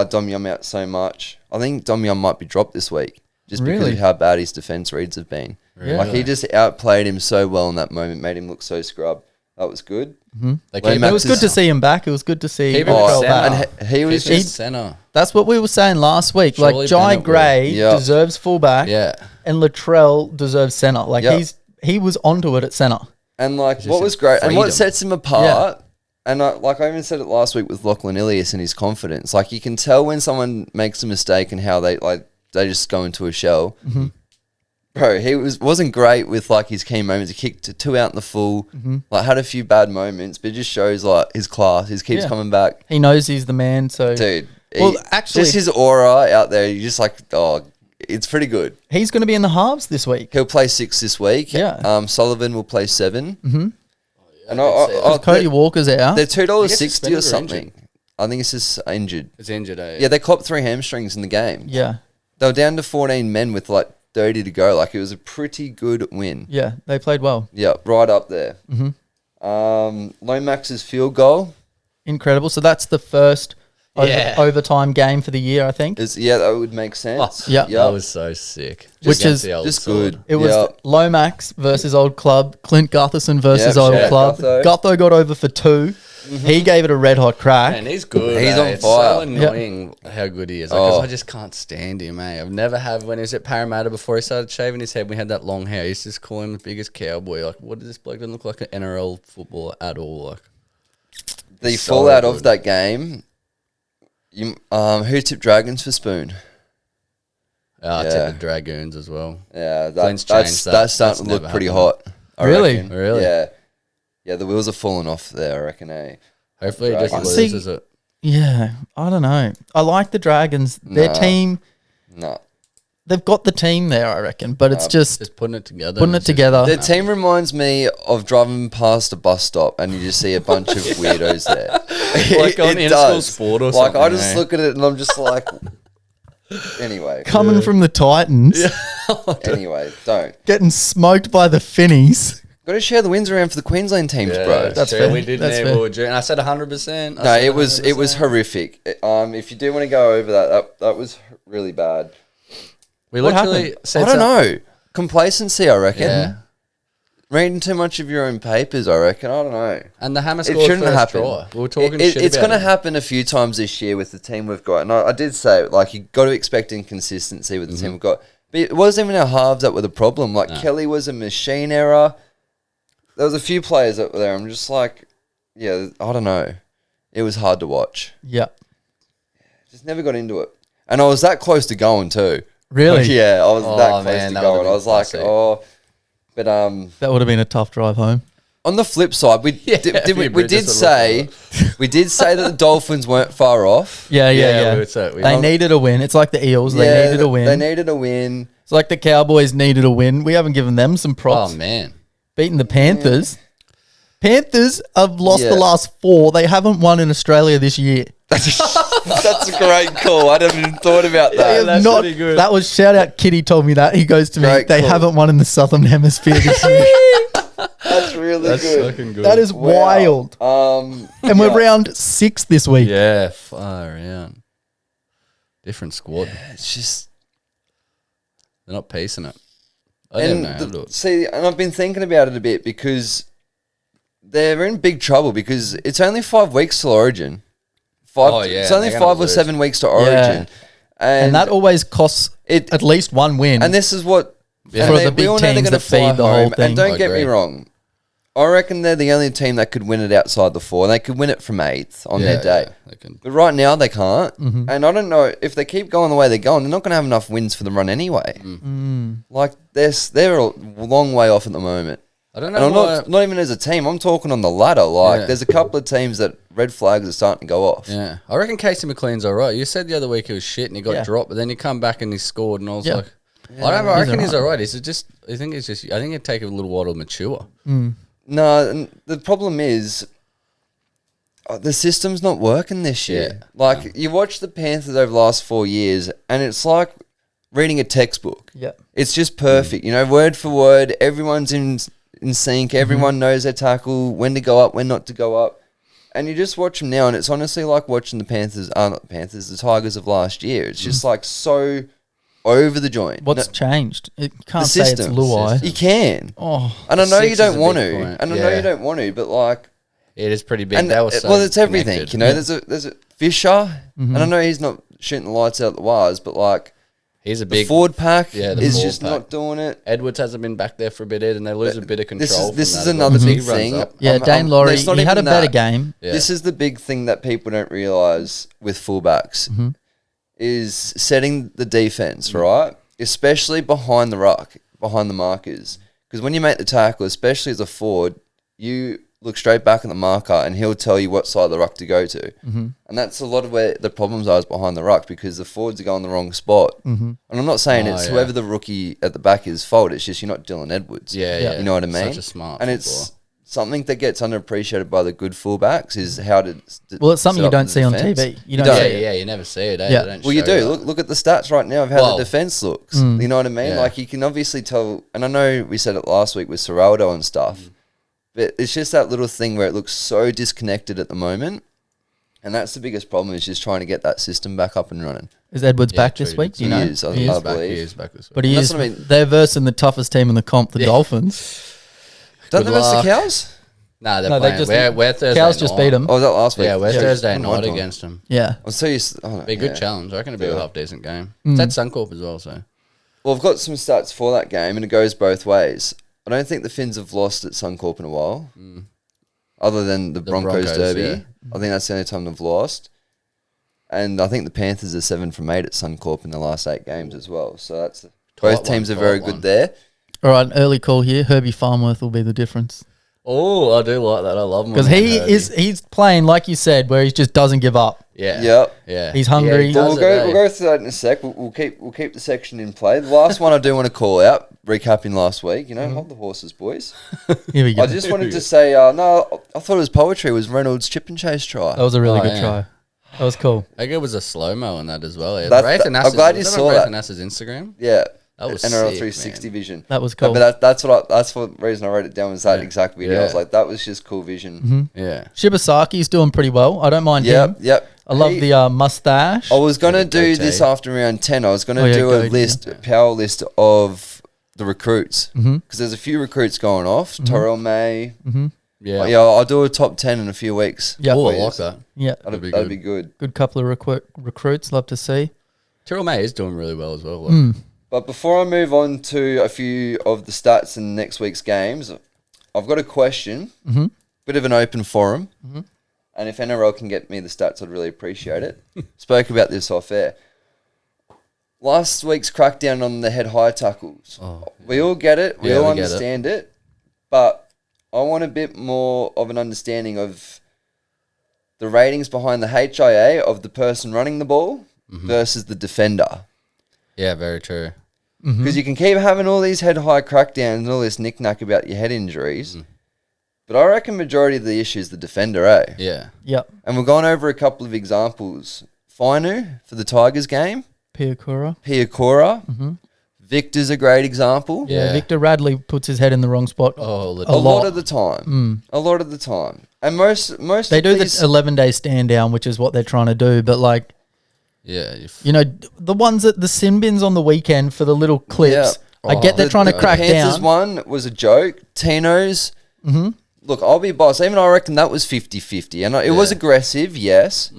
Dom Yum out so much. I think Dom Yum might be dropped this week just because Really? of how bad his defence reads have been. Yeah. Like, he just outplayed him so well in that moment, made him look so scrub. That was good. They Wayne keep Max It was is- good to see him back. It was good to see Keep him Latrell at back. centre. And he was keep him at just center. That's what we were saying last week. Surely Like, Jai Bennett will. Gray Yeah. deserves fullback, Yeah. and Latrell deserves centre. Like, Yeah. he was onto it at centre. And like, Just what was great, and what freedom. sets him apart, and I even said it last week with Lachlan Ilias and his confidence. Like, you can tell when someone makes a mistake and how they just go into a shell. Mm-hmm. Bro, he wasn't great with like his key moments. He kicked two out in the full, like had a few bad moments, but it just shows like his class. He keeps Yeah. coming back, He knows he's the man. So dude. Well, actually- just his aura out there. You just like, oh, it's pretty good. he's going to be in the halves this week. He'll play 6 this week. Yeah. Sullivan will play 7. Mm-hmm. And Cody Walker's out. they're $2.60 suspended or or something. injured? I think it's just injured. It's injured. Yeah, they copped 3 hamstrings in the game. Yeah. They were down to 14 men with like 30 to go. Like, it was a pretty good win. Yeah. They played well. Yeah, right up there. Mm-hmm. Lomax's field goal Incredible. So that's the first Yeah. overtime game for the year, I think. is, that would make sense. Yeah. Yeah. That was so sick. Which Against is the old just sword. good. It was Yeah. Lomax versus Old Club, Clint Gutherson versus Yeah, Old shout out Club. Gutho. Gutho got over for 2. He gave it a red hot crack. Man, he's good. He's on It's fire. so annoying how good he is. Because Oh. I just can't stand him, I've never had, when he was at Parramatta before he started shaving his head, we had that long hair. I used to just call him the biggest cowboy. Like, what does this bloke doesn't look like an NRL footballer at all? Like, The So fallout good. of that game, who tipped Dragons for Spoon? I Yeah. tip the Dragoons as well. Yeah, Clint's that's changed that. that's starting That's to look never pretty happened. hot. I Really? reckon. Really? Yeah. Yeah, the wheels are falling off there, I reckon, eh? Hopefully he just Dragons. loses it. Yeah, I don't know. I like the Dragons. Their Nah. team, No. they've got the team there, I reckon, but it's just Just putting it together. putting it It's just- together. Their team reminds me of driving past a bus stop and you just see a bunch of weirdos there. Like on It in-school does. sport or Like, I something, just eh? look at it and I'm just like, anyway. Coming from the Titans, Anyway, don't. getting smoked by the Finnies. Got to share the wins around for the Queensland teams, Yeah, bro. That's true. fair. We did That's never fair. were due- and I said 100%. No, it was horrific. If you do want to go over that was really bad. We What literally happened? said I don't know. Complacency, I reckon. Yeah. Reading too much of your own papers, I reckon. I don't know. And the hammer It scored shouldn't first happen. try. We were talking It's shit going about to him. happen a few times this year with the team we've got. And I did say, like, you got to expect inconsistency with the team we've got. But it wasn't even our halves that were the problem. Like, Kelly was a machine error. There was a few players that were there. I'm just like, yeah, I don't know. It was hard to watch. Yeah, Just never got into it. And I was that close to going too. really. Yeah, I was Oh, that close man, to that would've going. I been was like, classic. oh. But That would have been a tough drive home. on the flip side, we Yeah, did, a few we bridges did would say we did say that the Dolphins weren't far off. Yeah. we would say- They needed a win. It's like the Eels. They needed a win. They needed a win. It's like the Cowboys needed a win. We haven't given them some Oh, props. man. Beating the Panthers. Panthers have lost Yeah. the last 4. They haven't won in Australia this year. That's a great call. I hadn't even thought about They that. have that's not, pretty good. that was shout out. Kitty told me that. He goes to me. Great They call. haven't won in the Southern Hemisphere this year. That's really That's good. fucking good. That is Wow. wild. And we're yeah. round 6 this week. Yeah, far out. Different squad. It's just They're not pacing it. I don't know. See, and I've been thinking about it a bit because they're in big trouble because it's only 5 weeks till Origin. It's only 5 or 7 weeks to Origin. And that always costs at least one win. And this is what... for the big teams that feed the whole thing. And don't get me wrong. I reckon they're the only team that could win it outside the 4. They could win it from 8th on their day. But right now they can't. Mm-hmm. And I don't know, if they keep going the way they're going, they're not going to have enough wins for the run anyway. Like, they're a long way off at the moment. I don't know. And not even as a team. I'm talking on the ladder. Like, there's a couple of teams that red flags are starting to go off. Yeah. I reckon Casey McLean's all right. You said the other week he was shit and he got dropped, but then he come back and he scored and I was like... I reckon he's all right. I think it'd take a little while to mature. No, and the problem is the system's not working this year. Like, you watch the Panthers over the last 4 years, and it's like reading a textbook. Yeah, it's just perfect. You know, word for word, everyone's in sync. Everyone knows their tackle, when to go up, when not to go up. And you just watch them now, and it's honestly like watching the Panthers, not the Panthers, the Tigers of last year. It's just like so... over the joint. What's changed? You can't say it's Luai. You can. And I know you don't want to. And I know you don't want to, but like... it is pretty big. And it's everything. Connected. You know, there's a Fisher, and I know he's not shooting the lights out the wires, but like... he's a big... the forward pack is just not doing it. Edwards hasn't been back there for a bit, and they lose a bit of control. This is another big thing. Dane Laurie, he had a better game. This is the big thing that people don't realise with fullbacks. Is setting the defense, right? Especially behind the ruck, behind the markers. Because when you make the tackle, especially as a forward, you look straight back at the marker and he'll tell you what side of the ruck to go to. And that's a lot of where the problems are is behind the ruck because the forwards are going the wrong spot. And I'm not saying it's whoever the rookie at the back is fault. It's just you're not Dylan Edwards. You know what I mean? Such a smart and it's something that gets underappreciated by the good fullbacks is how to... well, it's something you don't see on TV. You don't see it. You never see it. Well, you do. Look at the stats right now of how the defence looks. You know what I mean? Like, you can obviously tell... And I know we said it last week with Serraldo and stuff, but it's just that little thing where it looks so disconnected at the moment. And that's the biggest problem is just trying to get that system back up and running. Is Edwards back this week? Do you know? He is, I believe. He is back this week. But he is. They're versing the toughest team in the comp, the Dolphins. Don't they verse the Cows? Nah, they're playing. We're Thursday Cows just beat them. Oh, was that last week? Yeah, we're Thursday night against them. Yeah. I'll tell you... be a good challenge. I reckon it'll be a half-decent game. It's at Suncorp as well, so... Well, I've got some stats for that game, and it goes both ways. I don't think the Finns have lost at Suncorp in a while, other than the Broncos Derby. Yeah. I think that's the only time they've lost. And I think the Panthers are 7 from 8 at Suncorp in the last 8 games as well. So that's... both teams are very good there. All right, an early call here. Herbie Farnworth will be the difference. Oh, I do like that. I love him. Because he's playing, like you said, where he just doesn't give up. Yeah. He's hungry. Yeah, we'll go through that in a sec. We'll keep the section in play. The last one I do want to call out, recapping last week, hold the horses, boys. Here we go. I just wanted to say, no, I thought it was poetry. It was Reynolds' chip and chase try. That was a really good try. That was cool. I think it was a slow-mo in that as well. I'm glad you saw that. Nass's Instagram? Yeah. That was NRL sick, 360 man. vision. That was cool. But that's the reason I wrote it down was that exact video. I was like, that was just cool vision. Yeah. Shibasaki's doing pretty well. I don't mind him. Yep. I love the mustache. I was going to do this after round 10. I was going to do a power list of the recruits. Because there's a few recruits going off. Terrell May. Yeah, I'll do a top 10 in a few weeks. Yeah, I like that. Yeah, that'd be good. Good couple of recruits. Love to see. Terrell May is doing really well as well. But before I move on to a few of the stats in next week's games, I've got a question. Bit of an open forum. And if NRL can get me the stats, I'd really appreciate it. Spoke about this off air. Last week's crackdown on the head high tackles. We all get it. We all understand it. But I want a bit more of an understanding of the ratings behind the HIA of the person running the ball versus the defender. Yeah, very true. Because you can keep having all these head-high crackdowns and all this knick-knack about your head injuries, but I reckon majority of the issue is the defender, eh? Yeah. Yep. And we've gone over a couple of examples. Fainu for the Tigers game. Piakura. Victor's a great example. Yeah, Victor Radley puts his head in the wrong spot a lot of the time. A lot of the time. And most they do the 11-day stand down, which is what they're trying to do, but like... Yeah. the ones at the sin bins on the weekend for the little clips I get they're trying to crack the Panthers down. one was a joke. Tino's. Mm-hmm. Look, I'll be boss. Even I reckon that was 50-50. And it was aggressive, yes.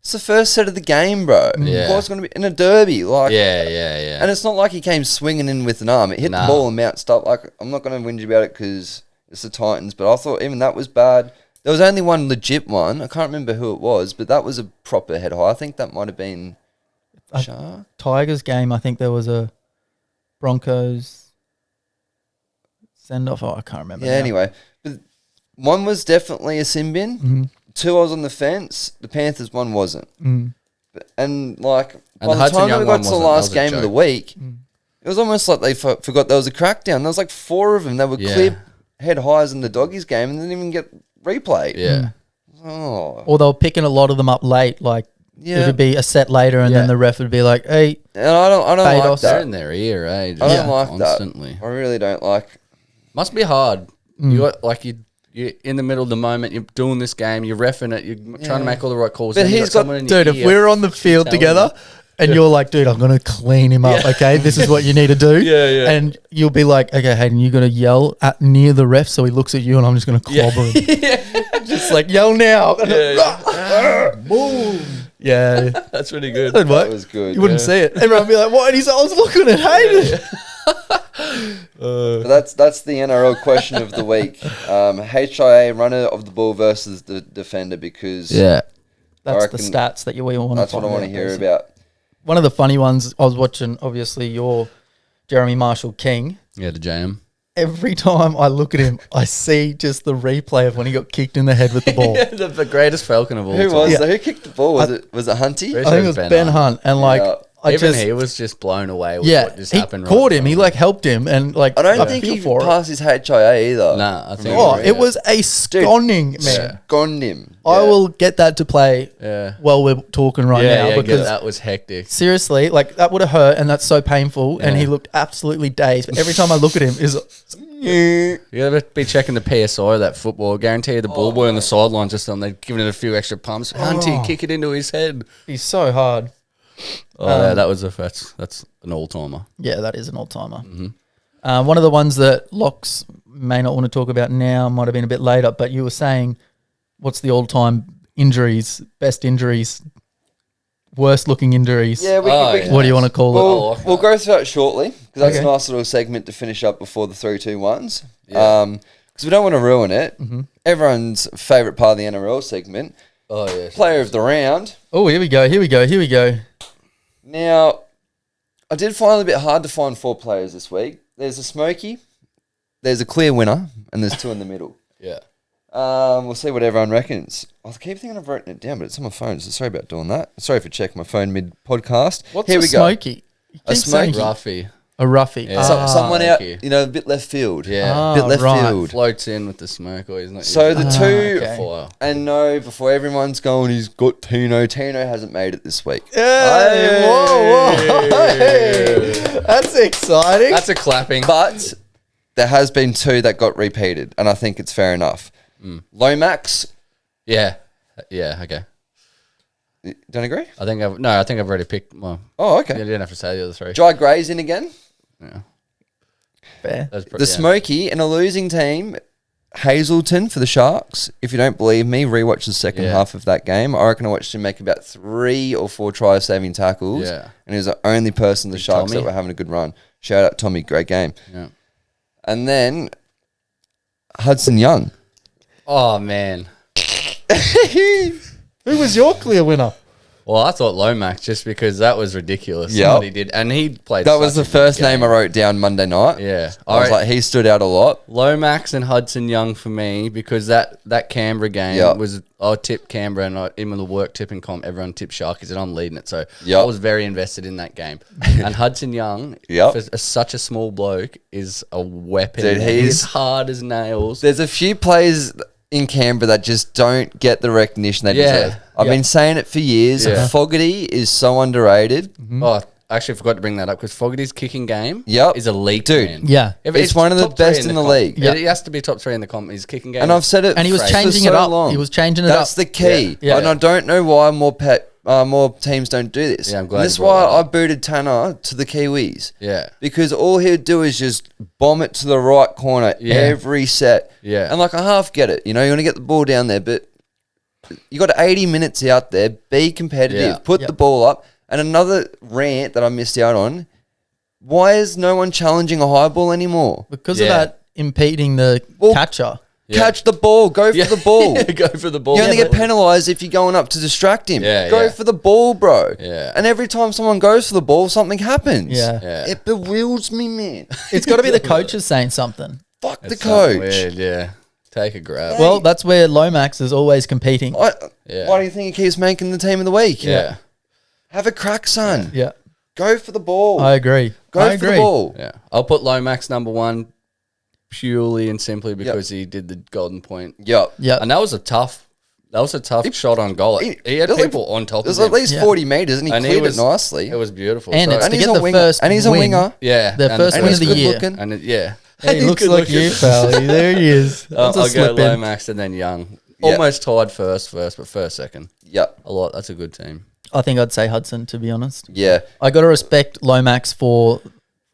It's the first set of the game, bro. Yeah. Of course, it's going to be in a derby. Like, Yeah. And it's not like he came swinging in with an arm. It hit the ball and mount up. Like, I'm not going to whinge about it because it's the Titans, but I thought even that was bad. There was only one legit one. I can't remember who it was, but that was a proper head high. I think that might have been Shark. Tigers game, I think there was a Broncos send-off. Oh, I can't remember. Yeah, anyway. But one was definitely a sin bin. Mm-hmm. Two, I was on the fence. The Panthers one wasn't. Mm. And, like, And by the the Hudson time Young we one got to the wasn't. That last was a game of the joke. week, it was almost like they forgot there was a crackdown. There was like 4 of them. They were clear head highs in the Doggies game and didn't even get replayed. Yeah. Oh. Or they were picking a lot of them up late. Like, it would be a set later and then the ref would be like, hey. And I don't like Pados. They're that. in their ear, eh? I don't like constantly. that. I really don't like. Must be hard. You got like you're in the middle of the moment. You're doing this game. You're reffing it. You're trying to make all the right calls. But then you he's got got- someone in your Dude, if ear we're on the field telling together and you're like, dude, I'm going to clean him up, okay? This is what you need to do. Yeah. And you'll be like, okay, Hayden, you're going to yell at near the ref so he looks at you and I'm just going to clobber him. Just like, yell now. Boom. Yeah. That's really good. That'd work. That was good. You wouldn't see it. Everyone would be like, what? And he's like, I was looking at Hayden. But that's the NRL question of the week. HIA runner of the ball versus the defender because That's the reckon stats that we all want to that's what I want to hear about. One of the funny ones, I was watching, obviously, your Jeremy Marshall King. Yeah, the jam. Every time I look at him, I see just the replay of when he got kicked in the head with the ball. the greatest Falcon of all Who time. was Yeah. that? Who kicked the ball? Was it Hunty? Very I think it was Ben Hunt. And like, Yeah. I Even just, he was just blown away with yeah, what just he happened. caught him. He like helped him. And like, I don't think feel he for it. passed his HIA either. Nah, I think. Oh, it was a sconning, man. Gone him. I will get that to play Yeah. while we're talking right now Yeah, because that was hectic. seriously, like that would have hurt and that's so painful. And he looked absolutely dazed. But every time I look at him, is You gotta be checking the PSI of that football. I guarantee you the ball boy on the sideline just on there giving it a few extra pumps. Hunty, kick it into his head. he's so hard. Oh, yeah, that's an all timer. Yeah, that is an all-timer. One of the ones that Locks may not want to talk about now, might have been a bit later, but you were saying, what's the all-time injuries, best injuries, worst-looking injuries? Yeah, What do you want to call it? We'll go through it shortly because that's Okay. a nice little segment to finish up before the 3-2-1s. Because we don't want to ruin it. Everyone's favourite part of the NRL segment. Oh, yeah. Player of the round. Oh, here we go. Now, I did find it a bit hard to find 4 players this week. There's a Smokey, there's a clear winner, and there's 2 in the middle. Yeah. We'll see what everyone reckons. I keep thinking I've written it down, but it's on my phone, so sorry about doing that. Sorry for checking my phone mid-podcast. What's Here a we go. smoky? You A keep saying smoky. Ruffy. A roughie. Yeah. Someone thank out, you. a bit left field. Yeah. Bit left right. field. Floats in with the smoke, or he's not. So the two, okay. Fire. and no, before everyone's going, he's got Tino. Tino hasn't made it this week. Hey, whoa. Hey, that's exciting. That's a clapping. But there has been 2 that got repeated, and I think it's fair enough. Lomax, Yeah. Yeah. Okay. don't agree? I think I've already picked. Well, Oh, you okay. didn't have to say the other 3. Jai Gray's in again. Yeah. Fair. That's The Smoky in a losing team, Hazelton for the Sharks. If you don't believe me, rewatch the second half of that game. I reckon I watched him make about 3 or 4 try-saving tackles. Yeah. And he was the only person in the Sharks Tommy. that were having a good run. Shout out Tommy, great game. Yeah. And then Hudson Young. Oh man. Who was your clear winner? Well, I thought Lomax just because that was ridiculous. Yep. What he did, and he played. That was the such a good first name I game. wrote down Monday night. Yeah, I was like, he stood out a lot. Lomax and Hudson Young for me because that Canberra game Yep. was I tipped Canberra and in the work tipping comp everyone tipped Sharkies and I'm leading it, so Yep. I was very invested in that game. And Hudson Young, Yep. for such a small bloke, is a weapon. Dude, He's hard as nails. There's a few players in Canberra that just don't get the recognition they Yeah. deserve. I've been saying it for years. Yeah. Fogarty is so underrated. Oh, I actually forgot to bring that up because Fogarty's kicking game Yep. is elite, Dude. man. Yeah. If It's one of the top 3 best in the comp. league. Yeah. Yeah. He has to be top 3 in the comp. His kicking game. And I've said it And he was for changing so it up. long. He was changing it up. That's the key. Yeah. And I don't know why more more teams don't do this. Yeah, I'm glad And you this is brought why that I up. booted Tanner to the Kiwis. Yeah. Because all he'd do is just bomb it to the right corner every set. Yeah. And like I half get it. You know, you want to get the ball down there, but you got 80 minutes out there. Be competitive. Yeah. Put the ball up. And another rant that I missed out on. Why is no one challenging a high ball anymore? Because of that impeding the catcher. Catch the ball. Go for the ball. Go for the ball. You only get penalised if you're going up to distract him. Go for the ball, bro. Yeah. And every time someone goes for the ball, something happens. Yeah. It bewilds me, man. It's got to be the coaches saying something. Fuck the It's something coach. weird, yeah. Take a grab. Well, that's where Lomax is always competing. Why Yeah. do you think he keeps making the team of the week? Yeah. Have a crack, son. Yeah. Go for the ball. I agree. Go for the ball. Yeah. I'll put Lomax number 1 purely and simply because he did the golden point. Yep. Yeah. And that was a tough shot on goal. He had people on top of There's him. at least 40 metres and he cleared it nicely. It was beautiful. And So- it's And to he's get a the winger. first And he's a win. winger. yeah. The first And win he's of the good year. looking. And yeah. He He's looks good like looking. you, pal. There he is. I'll That's a go slip in. Lomax and then Young. Yeah. Almost tied first, but first, second. Yep. A lot. That's a good team. I think I'd say Hudson, to be honest. Yeah. I got to respect Lomax for,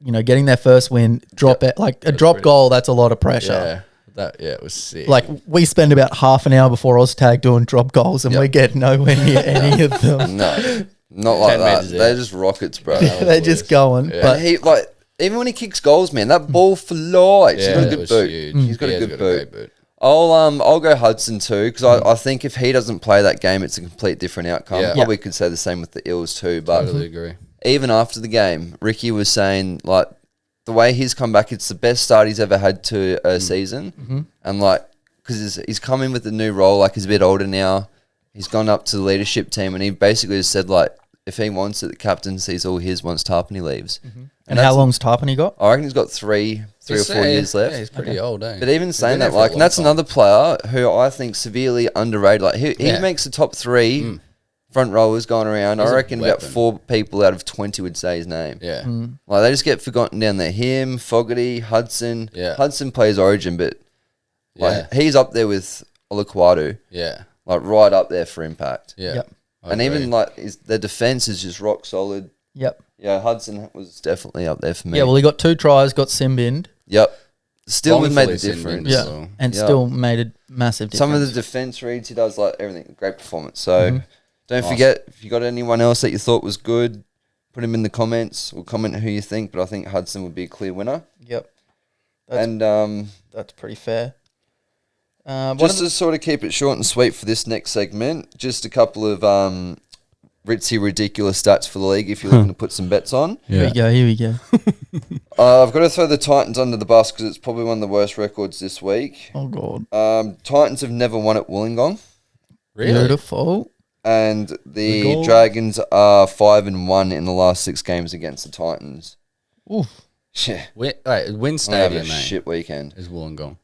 getting their first win. Drop it like a drop goal. That's a lot of pressure. Yeah. It was sick. Like we spend about half an hour before Oztag doing drop goals, and we get nowhere near any of them. No. Not like 10 that. metres out. They're just rockets, bro. They're just going. Yeah. But But even when he kicks goals, man, that ball flies. He's got a it good was boot. huge. He's got He a has good great boot. I'll go Hudson too because I think if he doesn't play that game, it's a complete different outcome. Yeah. Probably could say the same with the Eels too. But Totally agree. even after the game, Ricky was saying like the way he's come back, it's the best start he's ever had to a season, and like because he's come in with a new role, like he's a bit older now. He's gone up to the leadership team, and he basically just said like if he wants it, the captaincy's all his once Tarpany leaves. and how long's Tarpany got? I reckon he's got three or 4 years left. Yeah, he's pretty old, eh? But even saying been there that, for a like, long and that's time. another player who I think severely underrated. Like, he Yeah. makes the top 3 front rowers going around. He's I a reckon about weapon. 4 people out of 20 would say his name. Yeah. Like, they just get forgotten down there. Him, Fogarty, Hudson. Yeah. Hudson plays Origin, but like Yeah. he's up there with Olakwadu, Yeah. like right up there for impact. Yeah. Yep. I And agree. even like their defense is just rock solid. Yep. Yeah, Hudson was definitely up there for me. Yeah. Well, he got 2 tries, got Simbined. Yep. Still would made the Wrongfully difference. Simbined Yeah. as well. And Yeah. still made a massive difference. Some of the defense reads he does, like everything, great performance. So Mm-hmm. don't Nice. forget, if you got anyone else that you thought was good, put him in the comments or comment who you think. But I think Hudson would be a clear winner. Yep. That's- And That's pretty fair. just to sort of keep it short and sweet for this next segment, just a couple of ritzy, ridiculous stats for the league if you're looking to put some bets on. Here we go. I've got to throw the Titans under the bus because it's probably one of the worst records this week. Oh, God. Titans have never won at Wollongong. Really? Beautiful. And The the goal. Dragons are 5-1 in the last 6 games against the Titans. Oof. Yeah, Win I have a Stadium, mate. shit weekend. Is Wollongong.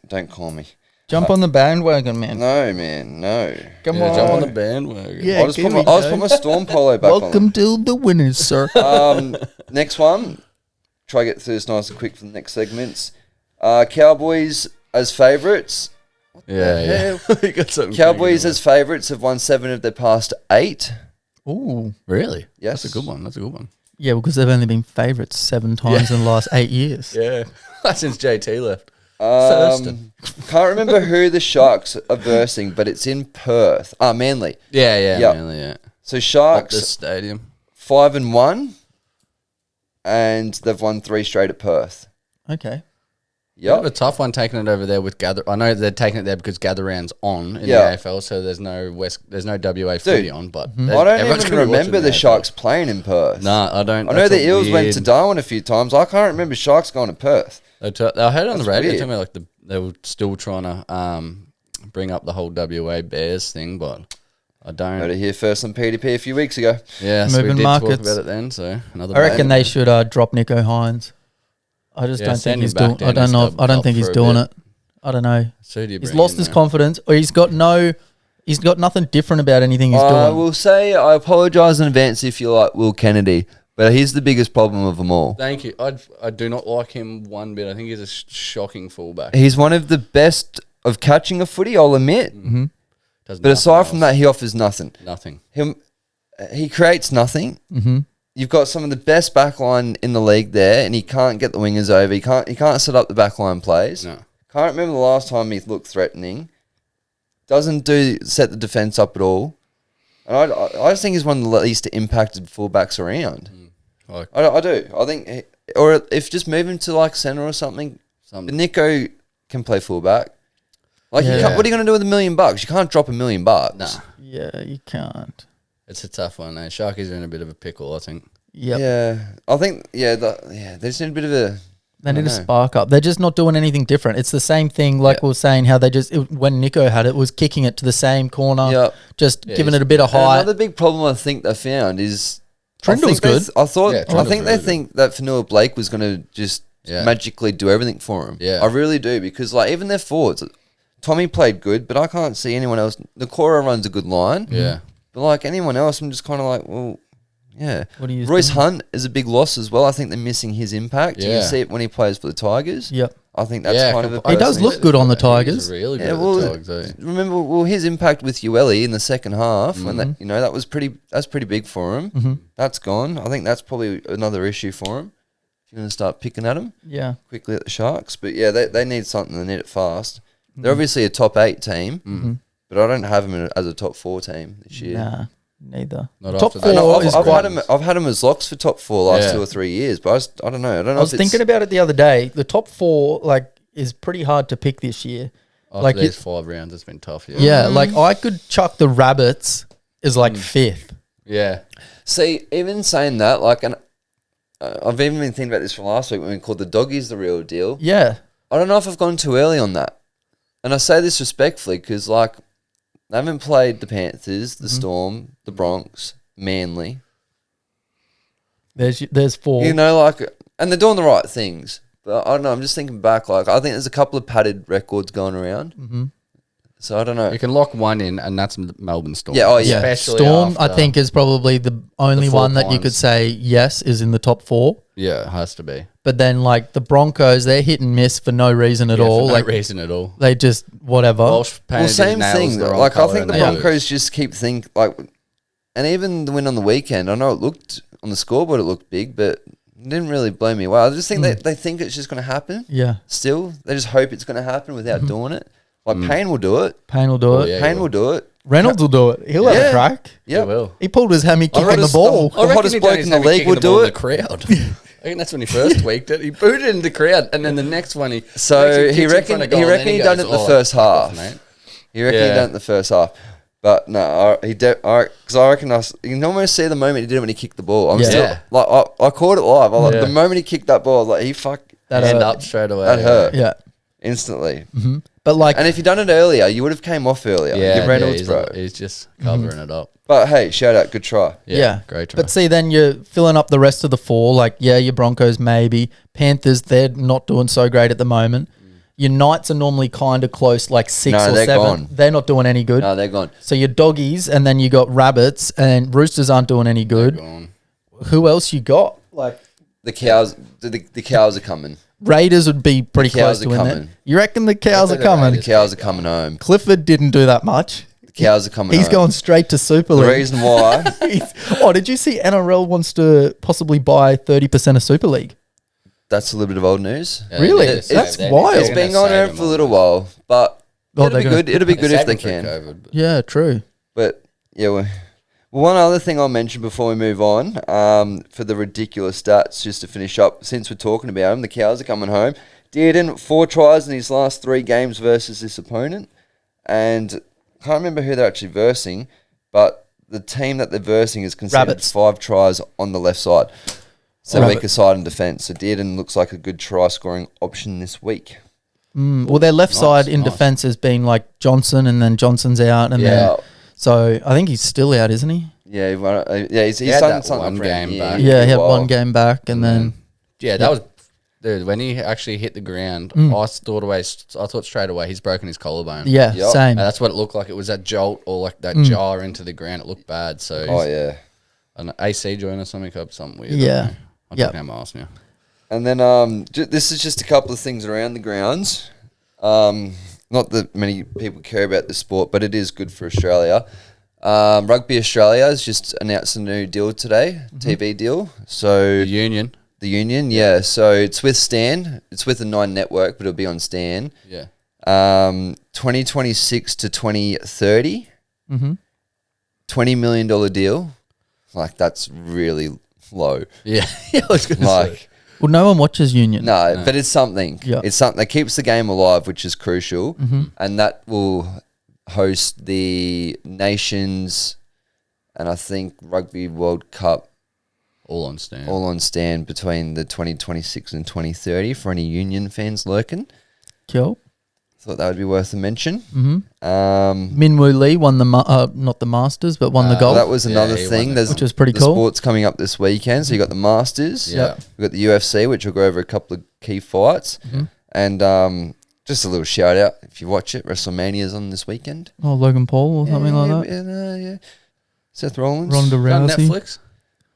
Don't call me. Jump on the bandwagon, man. No, man, no. Come Yeah, on. jump on the bandwagon. Yeah. I'll just give put my, me I'll just that. put my Storm polo back Welcome to the winners, sir. on. Next one. Try to get through this nice and quick for the next segments. Cowboys as favourites. Yeah. We got something. Cowboys as favourites have won 7 of their past 8. Ooh. Really? Yes. That's a good one. That's a good one. Yeah, because they've only been favourites 7 times in the last 8 years. Yeah. Since JT left. Thurston. Can't remember who the Sharks are versing, but it's in Perth. Manly. Yeah. Yep. Mainly, yeah. So Up Sharks this stadium. 5-1, and they've won 3 straight at Perth. Okay. Bit of a Yep. tough one taking it over there with Gather. I know they're taking it there because Gather Round's on in Yeah. the AFL, so there's no WA footy on. But I don't everyone's even gonna be watching remember the AFL. Sharks playing in Perth. Nah, I don't. I know the Eels went to Darwin a few times. I can't remember Sharks going to Perth. I heard on the That's radio. They weird. told me like they were still trying to bring up the whole WA Bears thing, but I don't. Heard it here first on PTP a few weeks ago. Yeah, so we Moving did markets. talk about it then. So another. I reckon they should drop Nico Hines. I just Yeah, don't send think him he's back doing. down I don't and know. help- I don't help think he's for a doing bit. it. I don't know. So do you He's bring lost in his there? confidence, or he's got nothing different about anything he's I doing. will say I apologise in advance if you like Will Kennedy, but he's the biggest problem of them all. Thank you. I do not like him one bit. I think he's a shocking fullback. He's one of the best of catching a footy, I'll admit. But aside from that, he offers nothing. Nothing. He creates nothing. Mm-hmm. You've got some of the best backline in the league there, and he can't get the wingers over. He can't set up the backline plays. No. Can't remember the last time he looked threatening. Doesn't set the defense up at all. And I just think he's one of the least impacted fullbacks around. I do. I think, or if just move him to like centre or something. Nico can play fullback. Like, what are you going to do with $1 million? You can't drop $1 million. Nah. Yeah, you can't. It's a tough one. Sharkies are in a bit of a pickle, I think. Yep. Yeah, I think. They just need a bit of a. They need a spark up. They're just not doing anything different. It's the same thing, like we were saying, how they when Nico had it, was kicking it to the same corner, just giving it a bit of height. Another big problem I think they found is Trindle's good. I think they think that Fanua Blake was going to just magically do everything for him. Yeah, I really do, because like even their forwards, Tommy played good, but I can't see anyone else. Nakora runs a good line. Yeah, but like anyone else, I'm just kind of like, well. Yeah. What do you Royce Hunt is a big loss as well. I think they're missing his impact. Yeah. You can see it when he plays for the Tigers. Yep. I think that's kind of a... He does look good on the Tigers. He's really good at the Tigers. Remember, his impact with Ueli in the second half, when that's pretty big for him. Mm-hmm. That's gone. I think that's probably another issue for him. If you're going to start picking at him quickly at the Sharks. But yeah, they need something. They need it fast. They're obviously a top 8 team, but I don't have them as a top 4 team this year. Nah. Neither. Top 4 is I've had him as locks for top 4 last 2 or 3 years, but I don't know. I was thinking about it the other day. The top 4 is pretty hard to pick this year. After these 5 rounds, it's been tough. Yeah, I could chuck the Rabbits as 5th. Yeah. See, even saying that, I've even been thinking about this from last week when we called the Doggies the real deal. Yeah. I don't know if I've gone too early on that, and I say this respectfully because they haven't played the Panthers, the Storm, the Bronx, Manly. There's 4. And they're doing the right things. But I don't know, I'm just thinking back, I think there's a couple of padded records going around. Mm-hmm. So I don't know. You can lock one in, and that's Melbourne Storm. Yeah, Especially Storm, I think, is probably the only one that you could say, yes, is in the top 4. Yeah, it has to be. But then, the Broncos, they're hit and miss for no reason at all. For no reason at all. They just, whatever. Well, same thing. I think the Broncos just keep thinking, and even the win on the weekend, I know it looked, on the scoreboard it looked big, but it didn't really blow me away. I just think they think it's just going to happen. Yeah. Still, they just hope it's going to happen without doing it. Payne will do it. Payne will do it. Yeah, Payne will do it. Reynolds will do it. He'll have a crack. Yeah, he will. He pulled his hammy kicking the ball. The hottest bloke in the league would do it. The crowd. I think that's when he first tweaked it. He booted it in the crowd, and then the next one he reckon he done it in the first half. He reckon he done it in the first half. But no, because I reckon you can almost see the moment he did it when he kicked the ball. I caught it live. The moment he kicked that ball, I was like, he that hand up straight away. That hurt. Yeah, instantly. Mm-hmm. But and if you'd done it earlier, you would have came off earlier. Yeah, Reynolds, bro. He's just covering it up. But hey, shout out, good try. Yeah, great try. But see, then you're filling up the rest of the 4. Your Broncos maybe. Panthers, they're not doing so great at the moment. Your Knights are normally kind of close, 6 or 7. Gone. They're not doing any good. No, they're gone. So your Doggies, and then you got Rabbits, and Roosters aren't doing any good. Who else you got? The Cows. The Cows are coming. Raiders would be pretty close to winning. You reckon the Cows are coming? The Cows are coming home. Clifford didn't do that much. The Cows are coming home. He's going straight to Super League. The reason why... did you see NRL wants to possibly buy 30% of Super League? That's a little bit of old news. Yeah, really? That's wild. It's been going around for a little while, but it'll be good. It'll be good if they can. COVID, yeah, true. But yeah, one other thing I'll mention before we move on, for the ridiculous stats, just to finish up, since we're talking about them, the Cows are coming home. Dearden, 4 tries in his last 3 games versus this opponent, and can't remember who they're actually versing, but the team that they're versing is conceded Rabbits. 5 tries on the left side. So weaker side in defence. So Dearden looks like a good try-scoring option this week. Well, their left side in defence has been Johnson, and then Johnson's out, and then so I think he's still out, isn't he? Yeah, he's done something one game back. Yeah, he had 1 game back, and then that was, dude. When he actually hit the ground, I thought straight away he's broken his collarbone. Yeah, same. And that's what it looked like. It was that jolt or that jar into the ground. It looked bad. So an AC joint or something weird. Yeah. I'm talking about my ass now. And then this is just a couple of things around the grounds. The not that many people care about the sport, but it is good for Australia. Rugby Australia has just announced a new deal today, TV deal. So The Union. The Union, yeah. So it's with Stan. It's with the Nine Network, but it'll be on Stan. Yeah. 2026 to 2030. Mm-hmm. $20 million deal. Like, that's really low. Yeah. I was going to say. Like, Well, no one watches Union. no, but it's something. Yeah. It's something that keeps the game alive, which is crucial. Mm-hmm. And that will host the Nations and I think Rugby World Cup All on stand. all on stand between the 2026 and 2030 for any Union fans lurking. Cool. Thought that would be worth a mention. Mm-hmm. Min Woo Lee won the not the Masters, but won the gold. That was another he thing. won There's which was pretty the cool. sports coming up this weekend. So you got the Masters. Yeah. We've got the UFC, which will go over a couple of key fights. Mm-hmm. And just a little shout out, if you watch it, WrestleMania's on this weekend. Oh, Logan Paul or something like that. Yeah. Seth Rollins. Ronda Is that on Rousey. Netflix?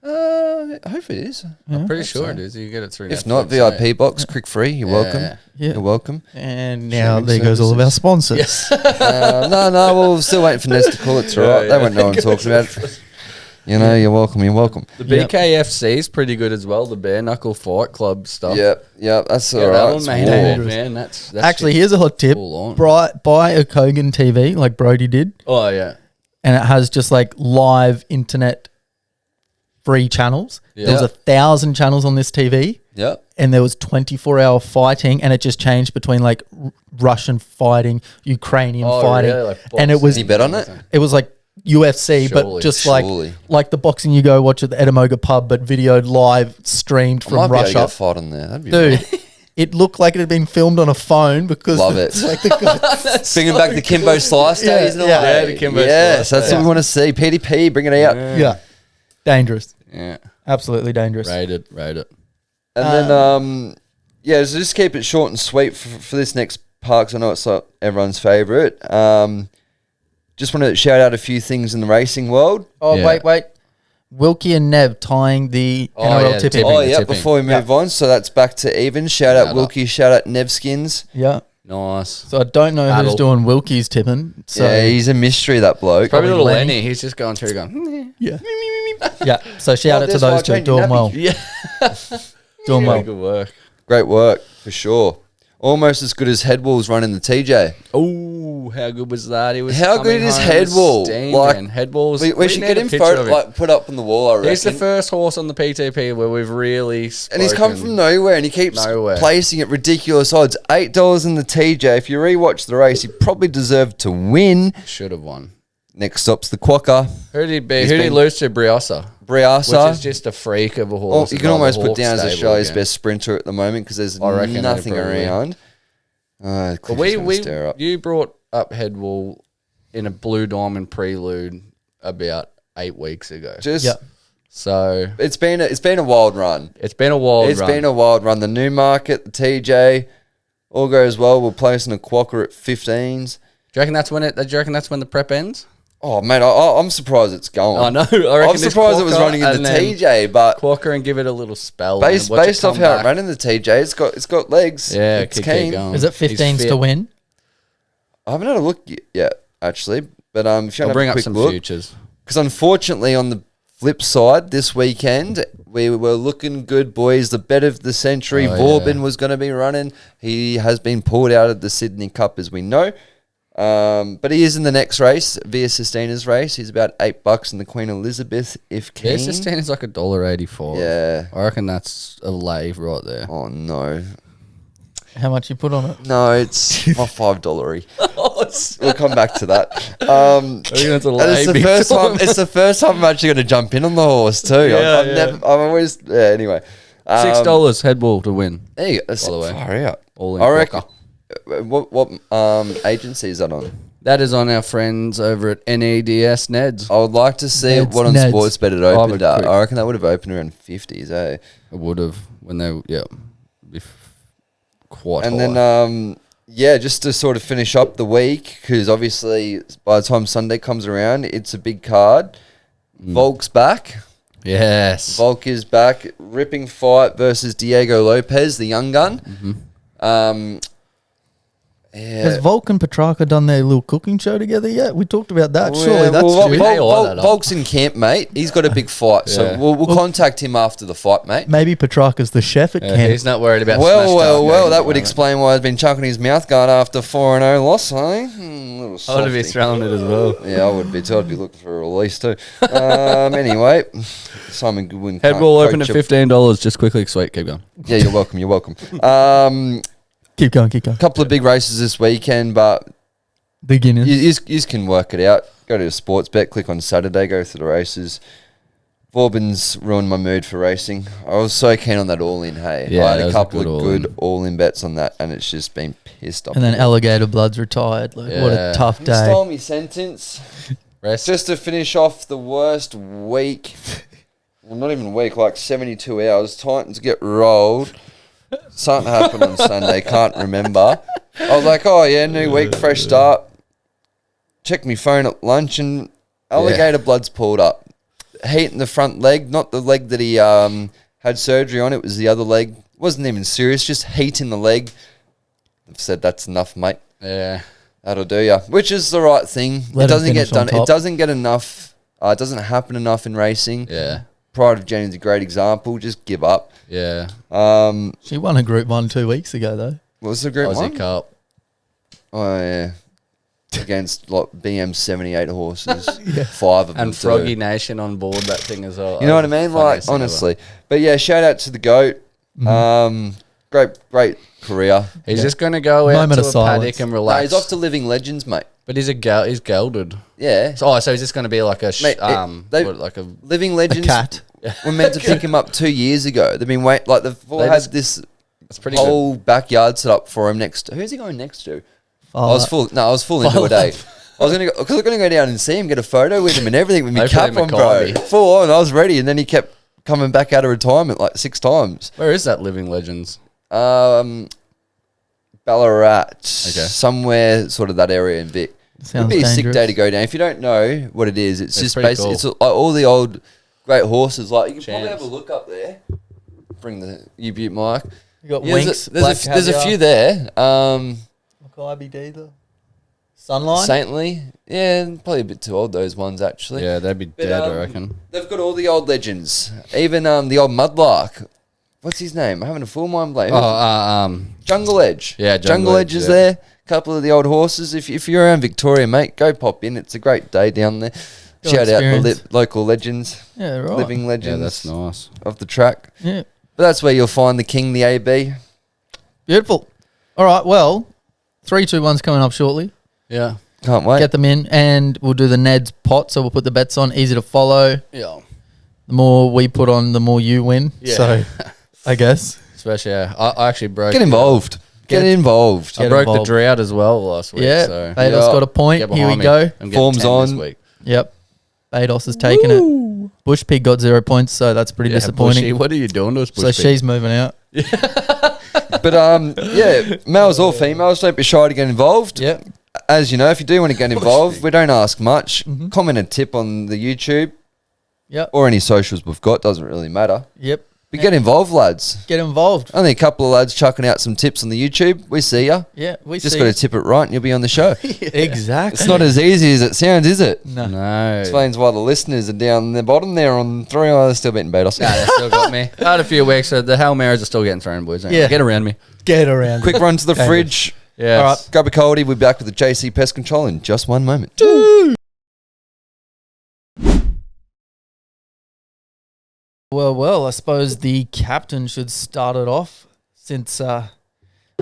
I hope it is. Yeah. Pretty hope sure so. it is. You get it through If Netflix, not, yeah. VIP box, click free. You're welcome. Yeah. You're welcome. And now Streaming there goes all of our sponsors. No, we're still waiting for Nez to call. It's all right. They won't know I'm talking about it. You know, you're welcome. You're welcome. The Yep. BKFC is pretty good as well. The Bare Knuckle Fight Club stuff. Yep. That's all Yeah, right. that one It's made war. it, man. That's Actually, here's a hot tip. full on. Buy a Kogan TV like Brody did, Oh yeah. and it has just like live internet free channels. Yeah. There was 1,000 channels on this TV, Yep. and there was 24-hour fighting, and it just changed between like Russian fighting, Ukrainian Oh, fighting, really? Like and it was Any bet on it? it was like UFC, Surely. but just Surely. like the boxing you go watch at the Edamoga pub, but videoed live, streamed I from might be able to Russia. get a fight on there. That'd be Dude, fun. it looked like it had been filmed on a phone because Love it. like the guy, Bringing back the Kimbo Slice Yeah, days and all yeah. that. Yeah, the Kimbo Yes, Slice that's days. what we want to see. PTP, bring it out. yeah, dangerous, Yeah. absolutely dangerous. Rate it. And then, so just keep it short and sweet for this next part, 'cause I know it's not everyone's favourite. Just want to shout out a few things in the racing world. Oh Yeah. wait, Wilkie and Nev tying the Oh, NRL yeah, the tipping. tipping. Oh, yeah, tipping. before we move on. So that's back to even. Shout out Shout Wilkie, shout out Nevskins. Yeah, Nice. so I don't know Battle. who's doing Wilkie's tipping. So yeah, he's a mystery, that bloke. Probably little Lenny. Lenny. He's just going through going. yeah, yeah. So shout Oh, out to there's why I those two, changed your doing well, Yeah. doing Yeah, well. good work. Great work, for sure. Almost as good as Headwall's running the TJ. Oh, how good was that? He was. How good is Headwall? Like, Headwall's. We should get him put up on the wall, I reckon. He's the first horse on the PTP where we've really. And he's come from nowhere, and he keeps Nowhere. placing at ridiculous odds. $8 in the TJ. If you rewatch the race, he probably deserved to win. Should have won. Next stop's the Quokka. Who did he beat? He's Who did he been- lose to? Briasa. Briasa. Which is just a freak of a Oh, horse. you can above almost the put Hawk down as stable Australia's again. best sprinter at the moment because there's I reckon nothing they probably- around. But Cliffy's gonna stir up. you brought up Headwall in a Blue Diamond prelude about 8 weeks ago. Just Yeah. So it's been a wild run. it's been a wild It's run. been a wild run. The Newmarket, the TJ, all goes well. We're placing a Quokka at 15s. Do you reckon that's when the prep ends? Oh, mate, I'm surprised it's going. I know. I reckon I'm surprised it was running in the TJ, but Quokka and give it a little spell. based and watch it off come how back. it ran in the TJ, it's got legs. Yeah, it's keep keen. going. Is it He's 15s fit. to win? I haven't had a look yet, actually. But if you I'll want to bring have a up quick some look, futures. because unfortunately, on the flip side, this weekend we were looking good, boys. The bet of the century, Oh, Vauban yeah. was going to be running. He has been pulled out of the Sydney Cup, as we know. But he is in the next race, Via Sistina's race. He's about $8 in the Queen Elizabeth, if keen. Yeah, sustain is like $1.84. Yeah. I reckon that's a lave right there. Oh no, How much you put on it? no, it's my $5. We'll come back to that. It's a And it's the first time. It's the first time I'm actually going to jump in on the horse too. Yeah, I've yeah. never. I'm always. Yeah. Anyway, $6 Headwall to win. There you go. That's By the way. far out. All in I reckon. Quokka. What agency is that on? That is on our friends over at NEDS NEDS. I would like to see Neds, what on Neds. Sportsbet it I'll have opened a at. quick- I reckon that would have opened around 50s, eh? It would have when they quite And high. then just to sort of finish up the week, because obviously by the time Sunday comes around, it's a big card. Volk's back. yes. Volk is back. Ripping fight versus Diego Lopez, the young gun. Has Volk and Petrarca done their little cooking show together yet? We talked about that. Surely that's due. Volk's in camp, mate. He's got a big fight, so we'll contact him after the fight, mate. Maybe Petrarca's the chef at camp. He's not worried about. Well, that would explain why he's been chucking his mouth guard after 4-0 loss, eh? I would be throwing it as well. Yeah, I would be too. I'd be looking for a release too. Anyway, Simon Goodwin. Head roll open at $15. Just quickly, sweet. Keep going. Yeah, you're welcome. You're welcome. Keep going. Couple of big races this weekend, but beginners. You can work it out. Go to a sports bet, click on Saturday, go through the races. Vauban's ruined my mood for racing. I was so keen on that all-in, hey. Yeah, I had a couple of good all-in bets on that, and it's just been pissed off. And then Alligator Blood's retired. Like, what a tough day. You stole me sentence. Just to finish off the worst week, well, not even week, like 72 hours, Titans get rolled. Something happened on Sunday, can't remember. I was like, oh yeah, new week, fresh start. Check my phone at lunch and Alligator Blood's pulled up. Heat in the front leg, not the leg that he had surgery on, it was the other leg. It wasn't even serious, just heat in the leg. I've said that's enough, mate. Yeah. That'll do ya. Which is the right thing. It doesn't get done. It doesn't get enough. It doesn't happen enough in racing. Yeah. Pride of Jenny's a great example. Just give up. Yeah. She won a Group 1 2 weeks ago, though. What was the Group 1? Aussie Cup. Oh, yeah. Against like BM 78 horses. 5 of them. And Froggy Nation on board that thing as well. You know what I mean? Like, honestly. But yeah, shout out to the GOAT. Great career. He's just going to go out to a paddock and relax. No, he's off to Living Legends, mate. But he's gelded. Yeah. So he's just going to be like a Living Legends. A cat. We're meant to pick him up 2 years ago. They've been they've had this whole backyard set up for him next. Who's he going next to? I was full into a day. I was gonna go down and see him, get a photo with him and everything with my cap on, bro. Full on. I was ready, and then he kept coming back out of retirement like 6 times. Where is that Living Legends? Ballarat, somewhere sort of that area in Vic. It'd be a sick day to go down. If you don't know what it is, it's just basically cool. It's like all the old great horses. Like you can probably have a look up there. Bring the U-Butte mic. You got Winks. There's a few there. IBD, the Sunline, Saintly. Yeah, probably a bit too old, those ones actually. Yeah, they'd be dead, I reckon. They've got all the old legends. Even the old Mudlark. What's his name? I'm having a full mind blank. Jungle Edge. Yeah, Jungle Edge is there. A couple of the old horses. If you're around Victoria, mate, go pop in. It's a great day down there. Shout out the local legends. Yeah, right. Living legends. Yeah, that's nice. Of the track. Yeah. But that's where you'll find the king, the AB. Beautiful. All right, well, 3, 2, 1's coming up shortly. Yeah. Can't wait. Get them in, and we'll do the NEDS pot, so we'll put the bets on. Easy to follow. Yeah. The more we put on, the more you win. Yeah. So, I guess. Especially, I actually broke... Get involved. Get involved. I broke the drought as well last week. Yeah, so. Bados got a point. Here we go. Form's on. This week. Yep. Bados has taken it. Bush Pig got 0 points, so that's pretty disappointing. Bushy, what are you doing to us, Bush So Pig? she's moving out. But males or females, don't be shy to get involved. Yep. As you know, if you do want to get involved, we don't ask much. Comment and tip on the YouTube. Yep. Or any socials we've got, doesn't really matter. Yep. But get involved, lads. Get involved. Only a couple of lads chucking out some tips on the YouTube. We see ya. Yeah, we Just see got to you. tip it right and you'll be on the show. Exactly. It's not as easy as it sounds, is it? No. Explains why the listeners are down the bottom there on 3. Oh, they're still beating Bados. Nah, they still got me. I had a few weeks, so the Hail Marys are still getting thrown, boys. Yeah. Get around me. Get around. Quick run to the fridge. Yeah. All right, grab a coldie. We'll be back with the JC Pest Control in just one moment. Well, I suppose the captain should start it off since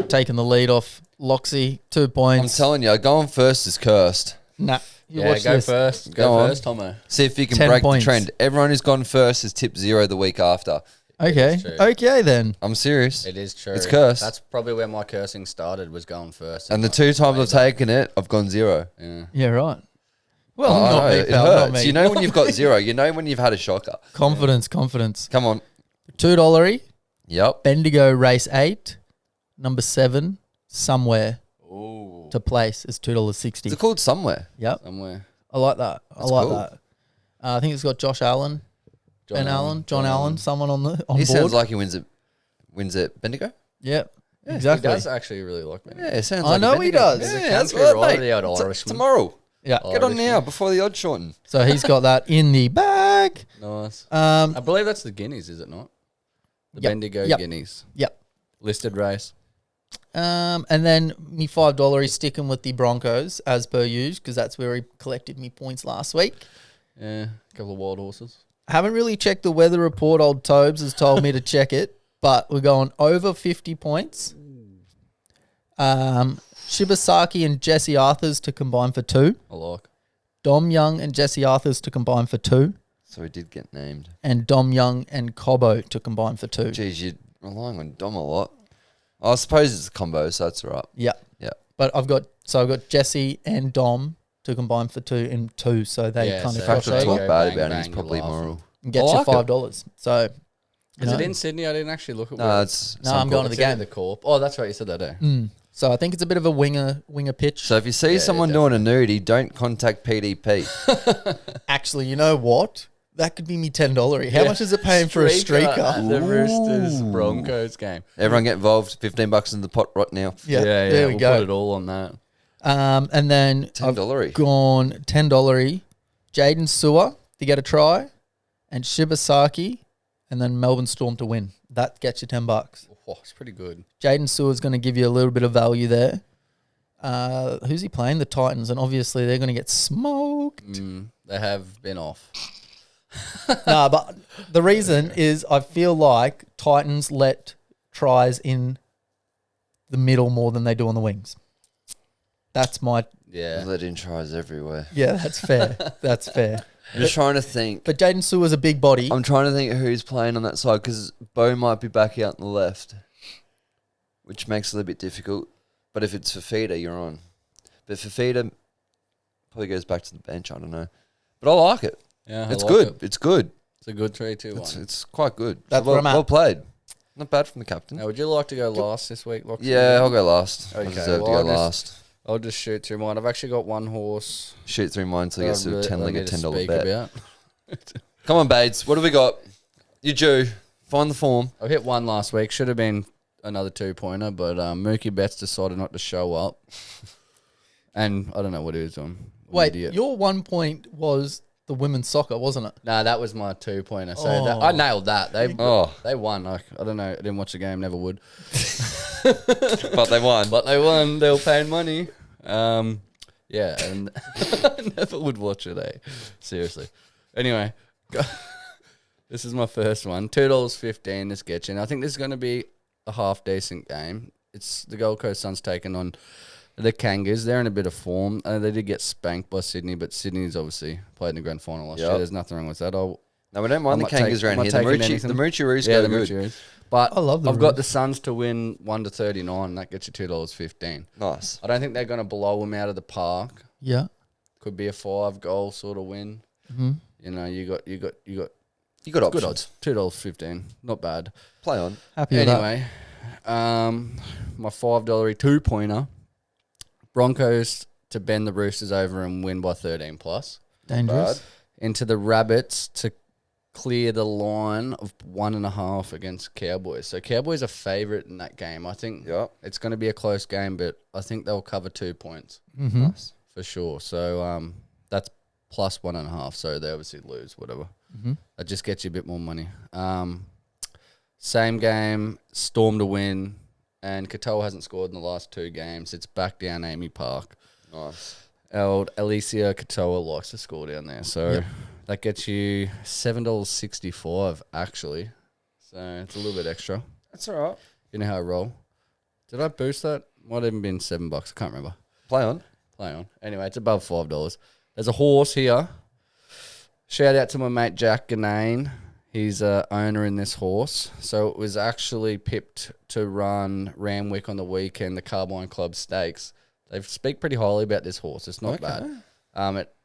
taking the lead off Loxy. 2 points. I'm telling you, going first is cursed. Nah. Go first. Go first, Tomo. See if you can 10 break points. the trend. Everyone who's gone first is tipped 0 the week after. Okay. Okay, then. I'm serious. It is true. It's cursed. That's probably where my cursing started, was going first. And the 2 times I've taken it, I've gone 0. Yeah. Yeah, right. Well, I not know, me, it pal, hurts. not me. You know when you've got 0. You know when you've had a shocker. Confidence. Come on. $2 Yep. Bendigo race 8, number 7, somewhere Ooh. to place is $2.60. Is it called Somewhere? Yep. Somewhere. I like that. That's I like cool. that. I think it's got Josh Allen, John Allen, someone on He board. sounds like he wins at Bendigo. Yep. Exactly. He does actually really like me. Yeah, sounds I like know he does. He's a Yeah, that's country right, rider, mate. the old It's Irishman. tomorrow. Yeah. Get on now before the odds shorten. So he's got that in the bag. Nice. Um, I believe that's the Guineas, is it not? The Yep. Bendigo Yep. Guineas. Yep. Listed race. And then me $5 is sticking with the Broncos as per usual because that's where he collected me points last week. Yeah, a couple of wild horses. I haven't really checked the weather report. Old Tobes has told me to check it, but we're going over 50 points. Shibasaki and Jesse Arthurs to combine for 2. I like. Dom Young and Jesse Arthurs to combine for 2. So he did get named. And Dom Young and Cobbo to combine for 2. Geez, you're relying on Dom a lot. I suppose it's a combo, so that's all right. Yeah. Yeah. But I've got Jesse and Dom to combine for 2 in 2, so they Yeah, kind so of The fact cross to There talk you over go, bad bang, about him bang, is you're probably laughing. moral. and get I you like it. $5. So, you Is know. it in Sydney? I didn't actually look at No, where it's No, I'm going to it's the in game. the Corp. Oh, that's right. You said that, eh? So I think it's a bit of a winger pitch. So if you see Yeah, someone doing a nudie, don't contact PTP. Actually, you know what? That could be me $10. How much is it paying for a streaker? At the Roosters Broncos game. Everyone get involved. $15 in the pot right now. Yeah, there we we'll go. put it all on that. And then I've $10. gone $10. Jaden Sewer to get a try, and Shibasaki, and then Melbourne Storm to win. That gets you $10. Oh, it's pretty good. Jaden Sewer's going to give you a little bit of value there. Who's he playing? The Titans, and obviously they're going to get smoked. They have been off. Nah, but the reason is I feel like Titans let tries in the middle more than they do on the wings. That's my Yeah. Let in tries everywhere. yeah. That's fair. That's fair. I'm just trying to think. But Jaden Sewer's a big body. I'm trying to think who's playing on that side because Bo might be back out on the left, which makes it a little bit difficult. But if it's Fafita, you're on. But Fafita probably goes back to the bench. I don't know. But I like it. Yeah, It's I like good. it. It's good. It's a good 3-2-1. It's quite good. That's well, where I'm at. well played. Not bad from the captain. Now, would you like to go last this week, Loxley? Yeah, I'll go last. I Okay, deserve well, to go last. I'll just shoot through mine. I've actually got one horse. Shoot through mine until he gets to a I 10 leg need at to $10 speak bet. about. Come on, Bades. What have we got? You due. Find the form. I hit one last week. Should have been another 2-pointer, but Mookie Betts decided not to show up. And I don't know what he was doing. Wait, Idiot. your 1 point was the women's soccer, wasn't it? Nah, that was my 2-pointer. So Oh. I nailed that. They Oh. won. Like, I don't know. I didn't watch the game. Never would. But they won. But they won. They were paying money. Yeah, and I never would watch it, eh? Seriously. Anyway, this is my first one. $2.15 to sketch in. I think this is going to be a half decent game. It's the Gold Coast Suns taking on the Kangas. They're in a bit of form. They did get spanked by Sydney, but Sydney's obviously played in the grand final last year. Yep. There's nothing wrong with that. No, we don't mind I'm the not Kangas I'm around not here. The taking Moochie anything. Roos Yeah, go the good. Moochie Roos. But I love the I've got Roos. the Suns to win 1-39. That gets you $2.15. Nice. I don't think they're going to blow them out of the park. Yeah. Could be a 5-goal sort of win. Mm-hmm. You know, you got You got good options. odds. $2.15. Not bad. Play on. Happy with that. Anyway, my $5 2-pointer. Broncos to bend the Roosters over and win by 13 plus. Dangerous. Into the Rabbits to clear the line of 1.5 against Cowboys. So Cowboys are favourite in that game. I think Yep. it's going to be a close game, but I think they'll cover 2 points Mm-hmm. Nice. for sure. So that's plus 1.5. So they obviously lose, whatever. Mm-hmm. That just gets you a bit more money. Same game, Storm to win, and Katoa hasn't scored in the last 2 games. It's back down Amy Park. Nice. Old Alicia Katoa likes to score down there. So Yep. that gets you $7.65 actually. So it's a little bit extra. That's all right. You know how I roll. Did I boost that? Might have even been $7. I can't remember. Play on. Play on. Anyway, it's above $5. There's a horse here. Shout out to my mate Jack Ganane. He's a owner in this horse. So it was actually pipped to run Ramwick on the weekend, the Carbine Club Stakes. They speak pretty highly about this horse. It's not bad.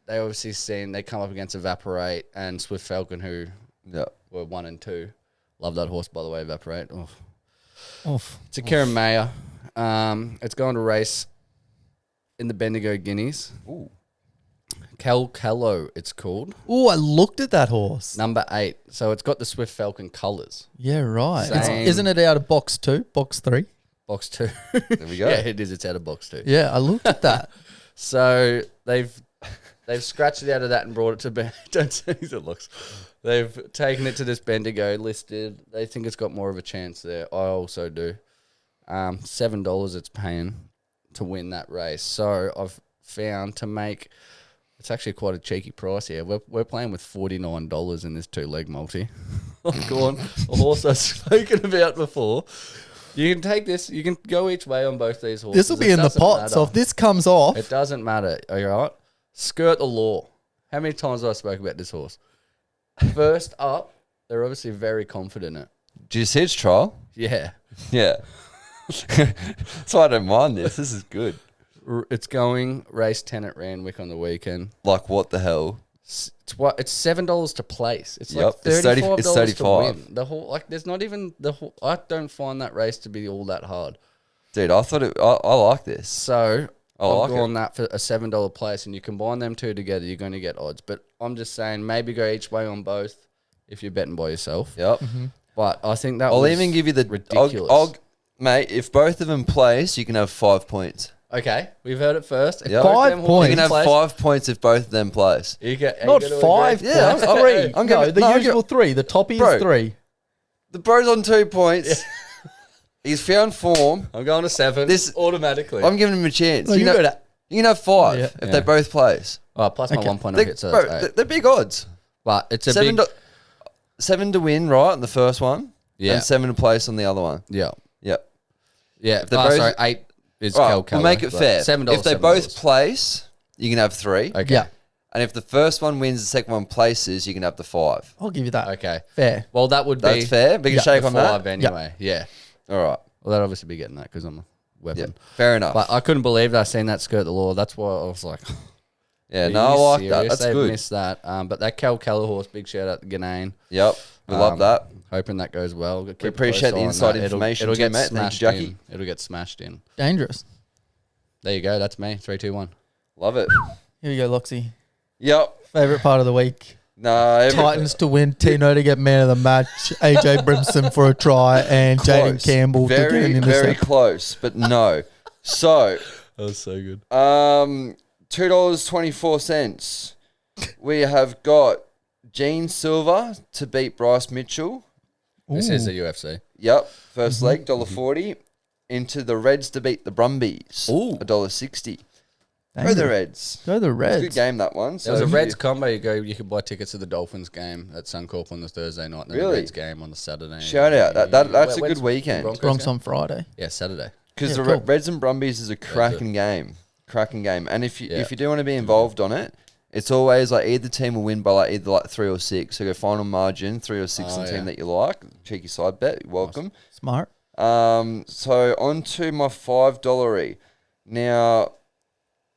They obviously they come up against Evaporate and Swift Falcon, who Yeah. were 1 and 2. Love that horse, by the way, Evaporate. Oof. Oof. It's a Karen Mayer. It's going to race in the Bendigo Guineas. Ooh. Calcalo, it's called. Oh, I looked at that horse. Number 8. So it's got the Swift Falcon colours. Yeah, right. Same. Isn't it out of box 2, box 3? box 2. There we go. Yeah, it is. It's out of box 2. Yeah, I looked at that. So they've scratched it out of that and brought it to Ben. Don't say it looks. They've taken it to this Bendigo listed. They think it's got more of a chance there. I also do. $7 it's paying to win that race. So I've found to make it's actually quite a cheeky price here. We're playing with $49 in this 2-leg multi. Go on, a horse I've spoken about before. You can take this. You can go each way on both these horses. This will be in the pot. So if this comes off, it doesn't matter. Are you right? Skirt the law. How many times have I spoke about this horse? First up, they're obviously very confident in it. Do you see its trial? Yeah. Yeah. So I don't mind this. This is good. It's going race 10 at Randwick on the weekend. Like what the hell? It's $7 to place. It's Yep. like $35 It's 35. to win. The whole there's not even I don't find that race to be all that hard. Dude, I thought I like this. So I like I've gone that for a $7 place, and you combine them two together, you're going to get odds. But I'm just saying, maybe go each way on both if you're betting by yourself. Yep. But I think that I'll was even give you the ridiculous. Mate, if both of them place, you can have 5 points. Okay, we've heard it first. If Yep. both 5 them You points. can have place, 5 points if both of them place. You get, not you gotta 5 agree. Yeah, points, I'm- 3. I'm no, gonna- the no, I'm usual 3. The toppy Bro. is 3. The bro's on 2 points. He's found form. I'm going to 7. This- automatically. I'm giving him a chance. No, you, you can got have, you can have 5 Yeah. if they both place. plus my Okay. 1 point They, I hit, so bro, that's 8. they're big odds. But it's a Seven big... to, 7 to win, right, on the first one. Yeah. And 7 to place on the other one. Yeah. Yep. Yeah. they're both- Sorry, 8 is Right, Cal we'll make it fair. $7. If they both place, you can have 3. Okay. Yeah, And if the first one wins, the second one places, you can have the 5. I'll give you that. Okay. Fair. Well, that would be... That's fair. Big Yeah, shake the on that. 5 anyway. Yeah. All right. Well, they'd obviously be getting that because I'm a weapon. Yeah. Fair enough. But I couldn't believe that I seen that skirt the law. That's why I was like... Yeah, Are no, I you like that. serious? That's They've good. missed that. But that Cal Keller horse, big shout out to Ganane. Yep. We love that. Hoping that goes well. Keep a appreciate close the eye on inside that. information It'll too, get mate. Thank you, smashed Jackie. in. It'll get smashed in. Dangerous. There you go. That's me. 3, 2, 1. Love it. Here you go, Loxy. Yep. Favorite part of the week. No, Titans to win. Tino to get man of the match. AJ Brimson for a try. And Jaden close. Campbell to get an Very, intercept. very close, but no. So, That was so good. $2.24. We have got Gene Silver to beat Bryce Mitchell. This is the UFC. Yep. First leg, $1.40. Into the Reds to beat the Brumbies. Ooh. $1.60. Go Dang the it. Reds. Go the It's a Reds. good game, that one. There was a if Reds you- combo. You could buy tickets to the Dolphins game at Suncorp on the Thursday night, and then Really? the Reds game on the Saturday. Shout out. That's a When's good weekend. Broncos Bronx game? on Friday. Yeah, Saturday. Because Yeah, the cool. Reds and Brumbies is a cracking game. Cracking game. And if you Yeah. do want to be involved on it, it's always like either team will win by like either like 3 or 6. So go final margin, 3 or 6 on Oh, team yeah. that you like. Cheeky side bet. You're welcome. Smart. So on to my $5. Now,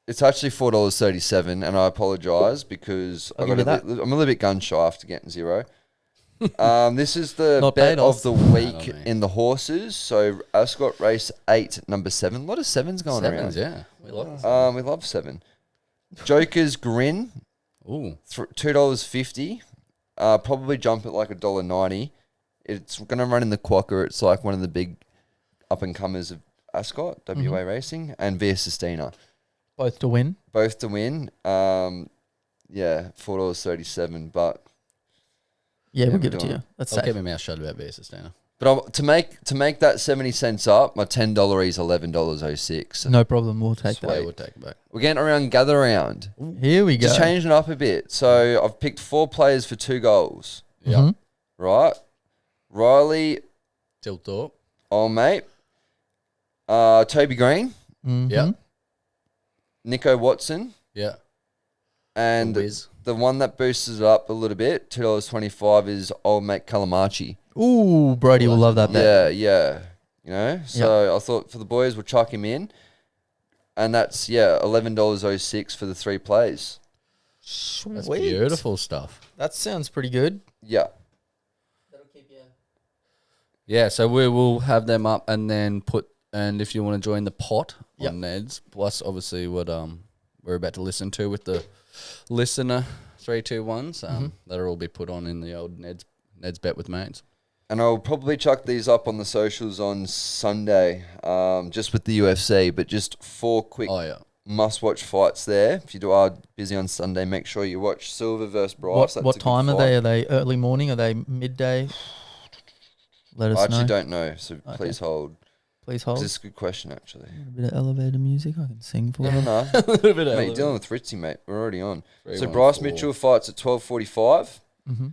it's actually $4.37, and I apologise because I'll I'm give a you that. little bit gun shy after getting 0. This is the Not bet paid of off. the Not week on me. in the horses. So Ascot race 8, number 7. A lot of 7s going Sevens, around. yeah. We love this. We love 7. Joker's Grin, Ooh. $2.50. Probably jump at like $1.90. It's going to run in the Quokka. It's like one of the big up-and-comers of Ascot, WA Racing, and Via Sistina. Both to win. Both to win. Yeah, $4.37. But Yeah, we'll we're give it to doing you. That's I'll keep safe. my mouth shut about Beer Sustainer. to make that 70 cents up, my $10 is $11.06. No problem. We'll take Yeah, that. we'll take it back. We're getting around gather round. Here we go. Just changing it up a bit. So I've picked 4 players for 2 goals. Yeah. Mhm. Right? Riley, Tilt Thorpe. old mate. Toby Green, Mhm. Yeah. Nico Watson, Yeah. and Wiz. the one that boosts it up a little bit, $2.25, is old mate Kalamachi. Ooh, Brody will love that bet. Yeah, yeah. You know? So I thought for the boys, we'll chuck him in. And that's, $11.06 for the 3 plays. That's Sweet. beautiful stuff. That sounds pretty good. Yeah. Yeah, so we will have them up and then and if you want to join the pot on NEDS, plus obviously what we're about to listen to with the listener 321s, that'll all be put on in the old NEDS bet with mates. And I'll probably chuck these up on the socials on Sunday, just with the UFC. But just 4 quick must-watch fights there. If you are busy on Sunday, make sure you watch Silva versus Bryce. What time are they? Are they early morning? Are they midday? Let us know. I actually don't know, so please hold. Please hold. This is a good question, actually. A bit of elevator music I can sing for you. No. A little bit of Mate, you're dealing with Ritzy, mate. We're already on. 3, So 1, Bryce 4. Mitchell fights at 12:45. Mm-hmm.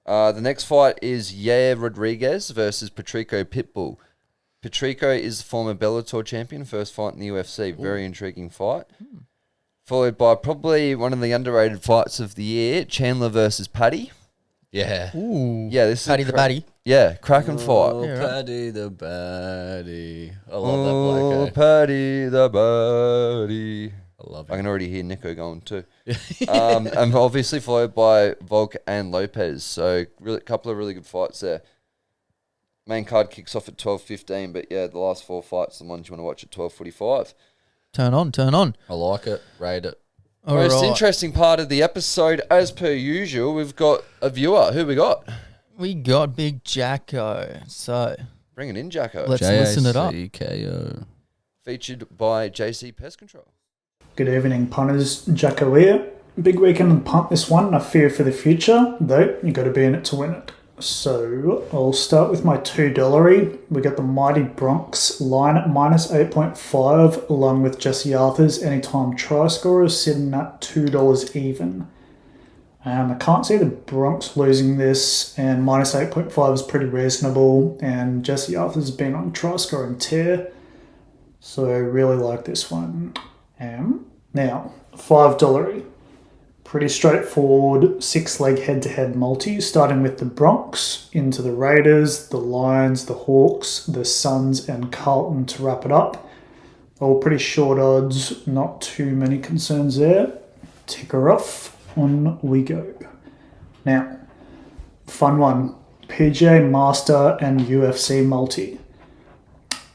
The next fight is Yair Rodriguez versus Patrico Pitbull. Patrico is the former Bellator champion, first fight in the UFC. Very intriguing fight. Followed by probably one of the underrated fights of the year, Chandler versus Paddy. Yeah. Ooh. Yeah, this Paddy is the Batty. Yeah, cracking fight. Oh, Yeah, right. Paddy the Batty. I love that bloke. Paddy the Batty. I love I it. can already hear Nico going too. And obviously followed by Volk and Lopez. So a couple of really good fights there. Main card kicks off at 12:15, but yeah, the last 4 fights, the ones you want to watch at 12:45. Turn on. I like it. Rate it. Most interesting part of the episode, as per usual, we've got a viewer. Who we got? We got Big Jacko. So Bring it in, Jacko. let's listen it up. JACKO. Featured by JC Pest Control. Good evening, punters. Jacko here. Big weekend on punt this one. I fear for the future, though you got to be in it to win it. So I'll start with my $2. We got the Mighty Bronx line at minus 8.5, along with Jesse Arthur's anytime try scorers sitting at $2 even. I can't see the Bronx losing this, and minus 8.5 is pretty reasonable. And Jesse Arthur's been on try scoring tear, so I really like this one. Now, $5. Pretty straightforward 6-leg head-to-head multi, starting with the Bronx, into the Raiders, the Lions, the Hawks, the Suns, and Carlton to wrap it up. All pretty short odds, not too many concerns there. Ticker off, on we go. Now, fun one, PGA Master and UFC multi.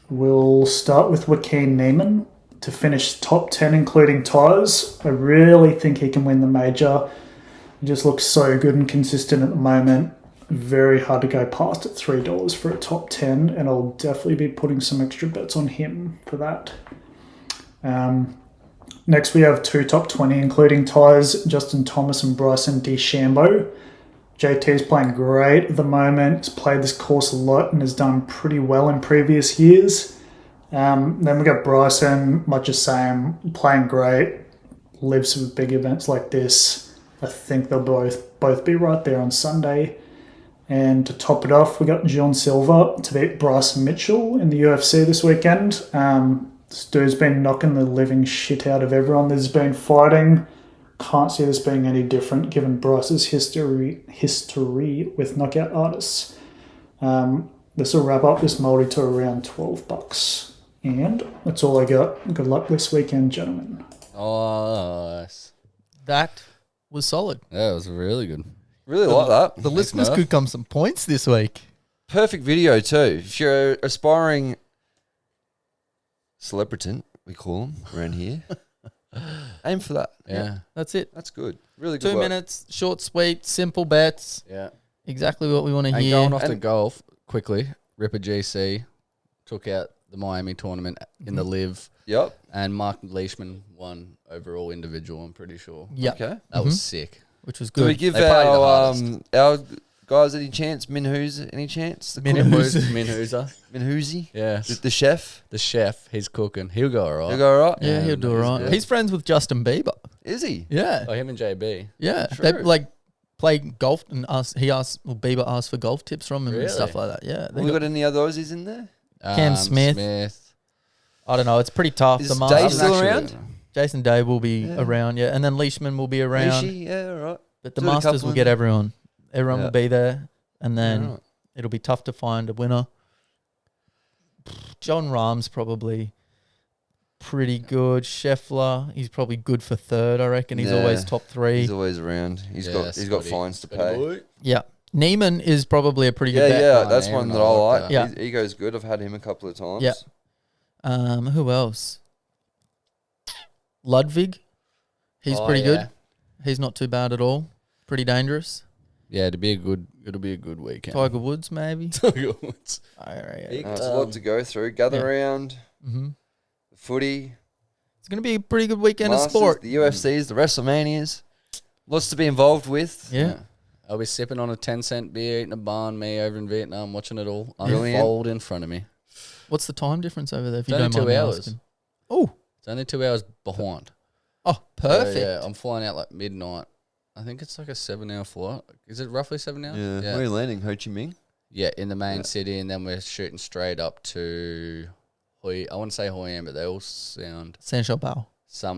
We'll start with Joaquin Neiman to finish top 10 including ties. I really think he can win the major. He just looks so good and consistent at the moment. Very hard to go past at $3 for a top 10, and I'll definitely be putting some extra bets on him for that. Next we have 2 top 20 including ties, Justin Thomas and Bryson DeChambeau. JT's playing great at the moment. He's played this course a lot and has done pretty well in previous years. Then we got Bryson, much the same, playing great, lives with big events like this. I think they'll both be right there on Sunday. And to top it off, we got John Silva to beat Bryce Mitchell in the UFC this weekend. This dude's been knocking the living shit out of everyone that's been fighting. Can't see this being any different given Bryce's history with knockout artists. This will wrap up this multi to around $12. And that's all I got. Good luck this weekend, gentlemen. Oh, nice. That was solid. Yeah, it was really good. Really like that. The listeners could come some points this week. Perfect video too. If you're aspiring celebritant, we call them around here, aim for that. Yeah. That's it. That's good. Really good 2 work. minutes, short, sweet, simple bets. Yeah. Exactly what we want to And hear. going off to golf, quickly, Ripper GC took out the Miami tournament in the live, Yep. and Mark Leishman won overall individual, I'm pretty sure. Yep. Okay. That was sick. Which was Do we good. give They played the our guys any chance? Minhoo's any chance? The Minhoozy? Yeah. The chef? The chef, he's cooking. He'll go all right. He'll go all right? Yeah, he'll do he's all right. good. He's friends with Justin Bieber. Is he? Yeah. Oh, him and JB. Yeah. True. They play golf and Bieber asked for golf tips from him and stuff Really? like that. Yeah. Have we got any other Aussies in there? Cam Smith. I don't know. It's pretty tough. Is The Dave Masters. still around? Jason Day will be around, yeah. And then Leishman will be around. Rishi? Yeah, all right. But the Do a Masters couple will in get there. everyone. Everyone Yeah. will be there. And then Right. it'll be tough to find a winner. John Rahm's probably pretty good. Scheffler, he's probably good for third, I reckon. He's Yeah. always top 3. He's always around. He's got Scotty. fines to Scotty pay. boy. Yeah. Neiman is probably a pretty Yeah, good bet. yeah, Oh, that's Neiman, one that I I like like. that. He goes good. I've had him a couple of times. Yeah. Who else? Ludwig. He's Oh, pretty yeah. good. He's not too bad at all. Pretty dangerous. Yeah, to be a good It'll be a good weekend. Tiger Woods, maybe. Tiger Woods. It's a lot to go through. Gather round. Mm-hmm. The footy. It's going to be a pretty good weekend Masters, of sport. The UFCs, the WrestleManias. Lots to be involved with. Yeah. I'll be sipping on a 10-cent beer, eating a banh mi over in Vietnam, watching it all Brilliant. unfold in front of me. What's the time difference over there? If you It's don't only mind 2 me hours. asking? Oh, It's only 2 hours behind. oh, perfect. So, yeah, I'm flying out like midnight. I think it's like a 7-hour flight. Is it roughly 7 hours? Yeah. Where are you landing? Ho Chi Minh? Yeah, in the main city, and then we're shooting straight up to Hoi. I want to say Hoi An, but they all sound San Bao.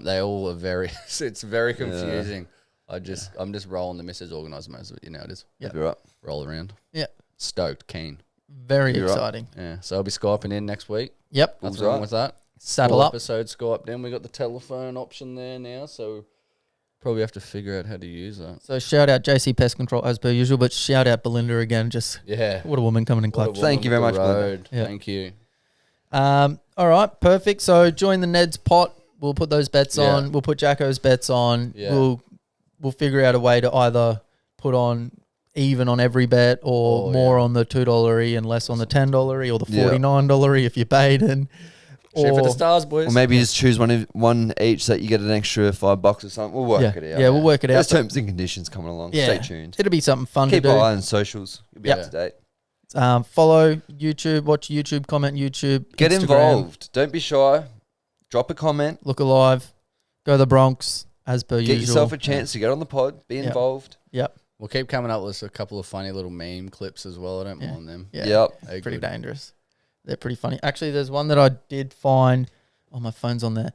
They all are very. It's very confusing. I'm just rolling. The missus organised most of it. You know it is. Yeah. You're right. Roll around. Yeah. Stoked, keen. Very You're right. exciting. Yeah. So I'll be Skyping in next week. Yep. Nothing Right. wrong with that. Saddle Full up. episode Skype. Then we got the telephone option there now, so probably have to figure out how to use that. So shout out JC Pest Control as per usual, but shout out Belinda again. Just Yeah. what a woman coming in What a clutch. woman Thank you very with much, the Belinda. road. Yeah. Thank you. All right, perfect. So join the Ned's pot. We'll put those bets Yeah. on. We'll put Jacko's bets on. Yeah. We'll figure out a way to either put on even on every bet or more on the $2 and less on the $10 or the $49 if you paid and Shoot for the stars, boys. Or maybe just choose one each so that you get an extra $5 or something. We'll work it out. Yeah, we'll work it out. There's terms and conditions coming along. Yeah. Stay tuned. It'll be something fun Keep to do. an eye on socials. You'll be Yep. up to date. Follow YouTube, watch YouTube, comment YouTube. Get Instagram, involved. Don't be shy. Drop a comment. Look alive. Go the Bronx as per Get usual. yourself a chance to get on the pod. Be Yep. involved. Yep. We'll keep coming up with a couple of funny little meme clips as well. I don't mind them. Yeah. Yep. They're Pretty good. dangerous. They're pretty funny. Actually, there's one that I did find. Oh, my phone's on there.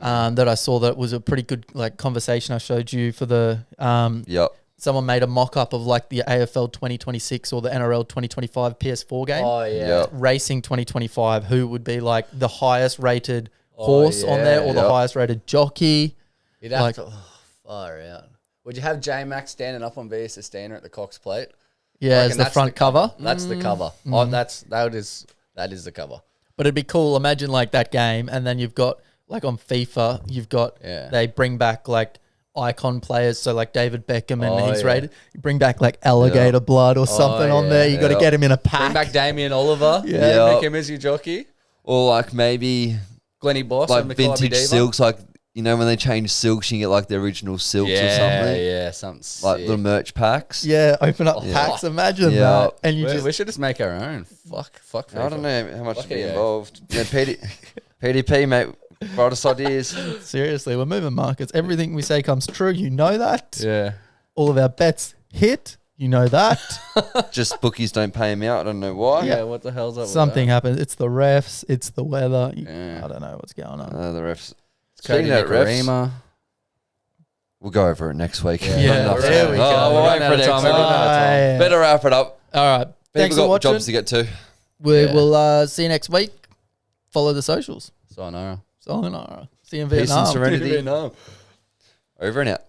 That I saw that was a pretty good conversation I showed you for the Yep. someone made a mock-up of the AFL 2026 or the NRL 2025 PS4 game. Oh, yeah. Yep. Racing 2025, who would be the highest rated horse on there or the highest rated jockey. You'd have to... Oh, far out. Would you have J-Max standing up on VS Standard at the Cox plate? Yeah, I as reckon the that's front cover. That's the cover. Oh, that is the cover. But it'd be cool. Imagine that game, and then you've got on FIFA, you've got they bring back icon players, so David Beckham and he's rated. You bring back alligator blood or something on there. You got to get him in a pack. Bring back Damien Oliver. Yeah. Make him as your jockey. Or maybe Glennie Boss and Mackay vintage Diva. silks, when they change silks, you get the original silks or something. Yeah, something Like sick. little merch packs. Yeah, open up packs. Imagine Yeah. that, and you We should just make our own. Fuck. I don't know how much to Fuck be yeah. involved. Yeah, PTP, mate. Brightest ideas. seriously, we're moving markets. Everything we say comes true. You know that. Yeah. All of our bets hit. You know that. Just bookies don't pay him out. I don't know why. Yeah, what the hell's up Something with that? happens. It's the refs. It's the weather. Yeah. I don't know what's going on. The refs. Cody Speaking of refs, Nicarima. we'll go over it next week. Yeah, Yeah, Not enough there time. we go. We'll wait for next Time, week. everyone out of time. Yeah. Better wrap it up. All right. Thanks People for got watching. jobs to get to. We Yeah. will see you next week. Follow the socials. Sayonara. Sayonara. See you in Peace and Vietnam. serenity. Over and out.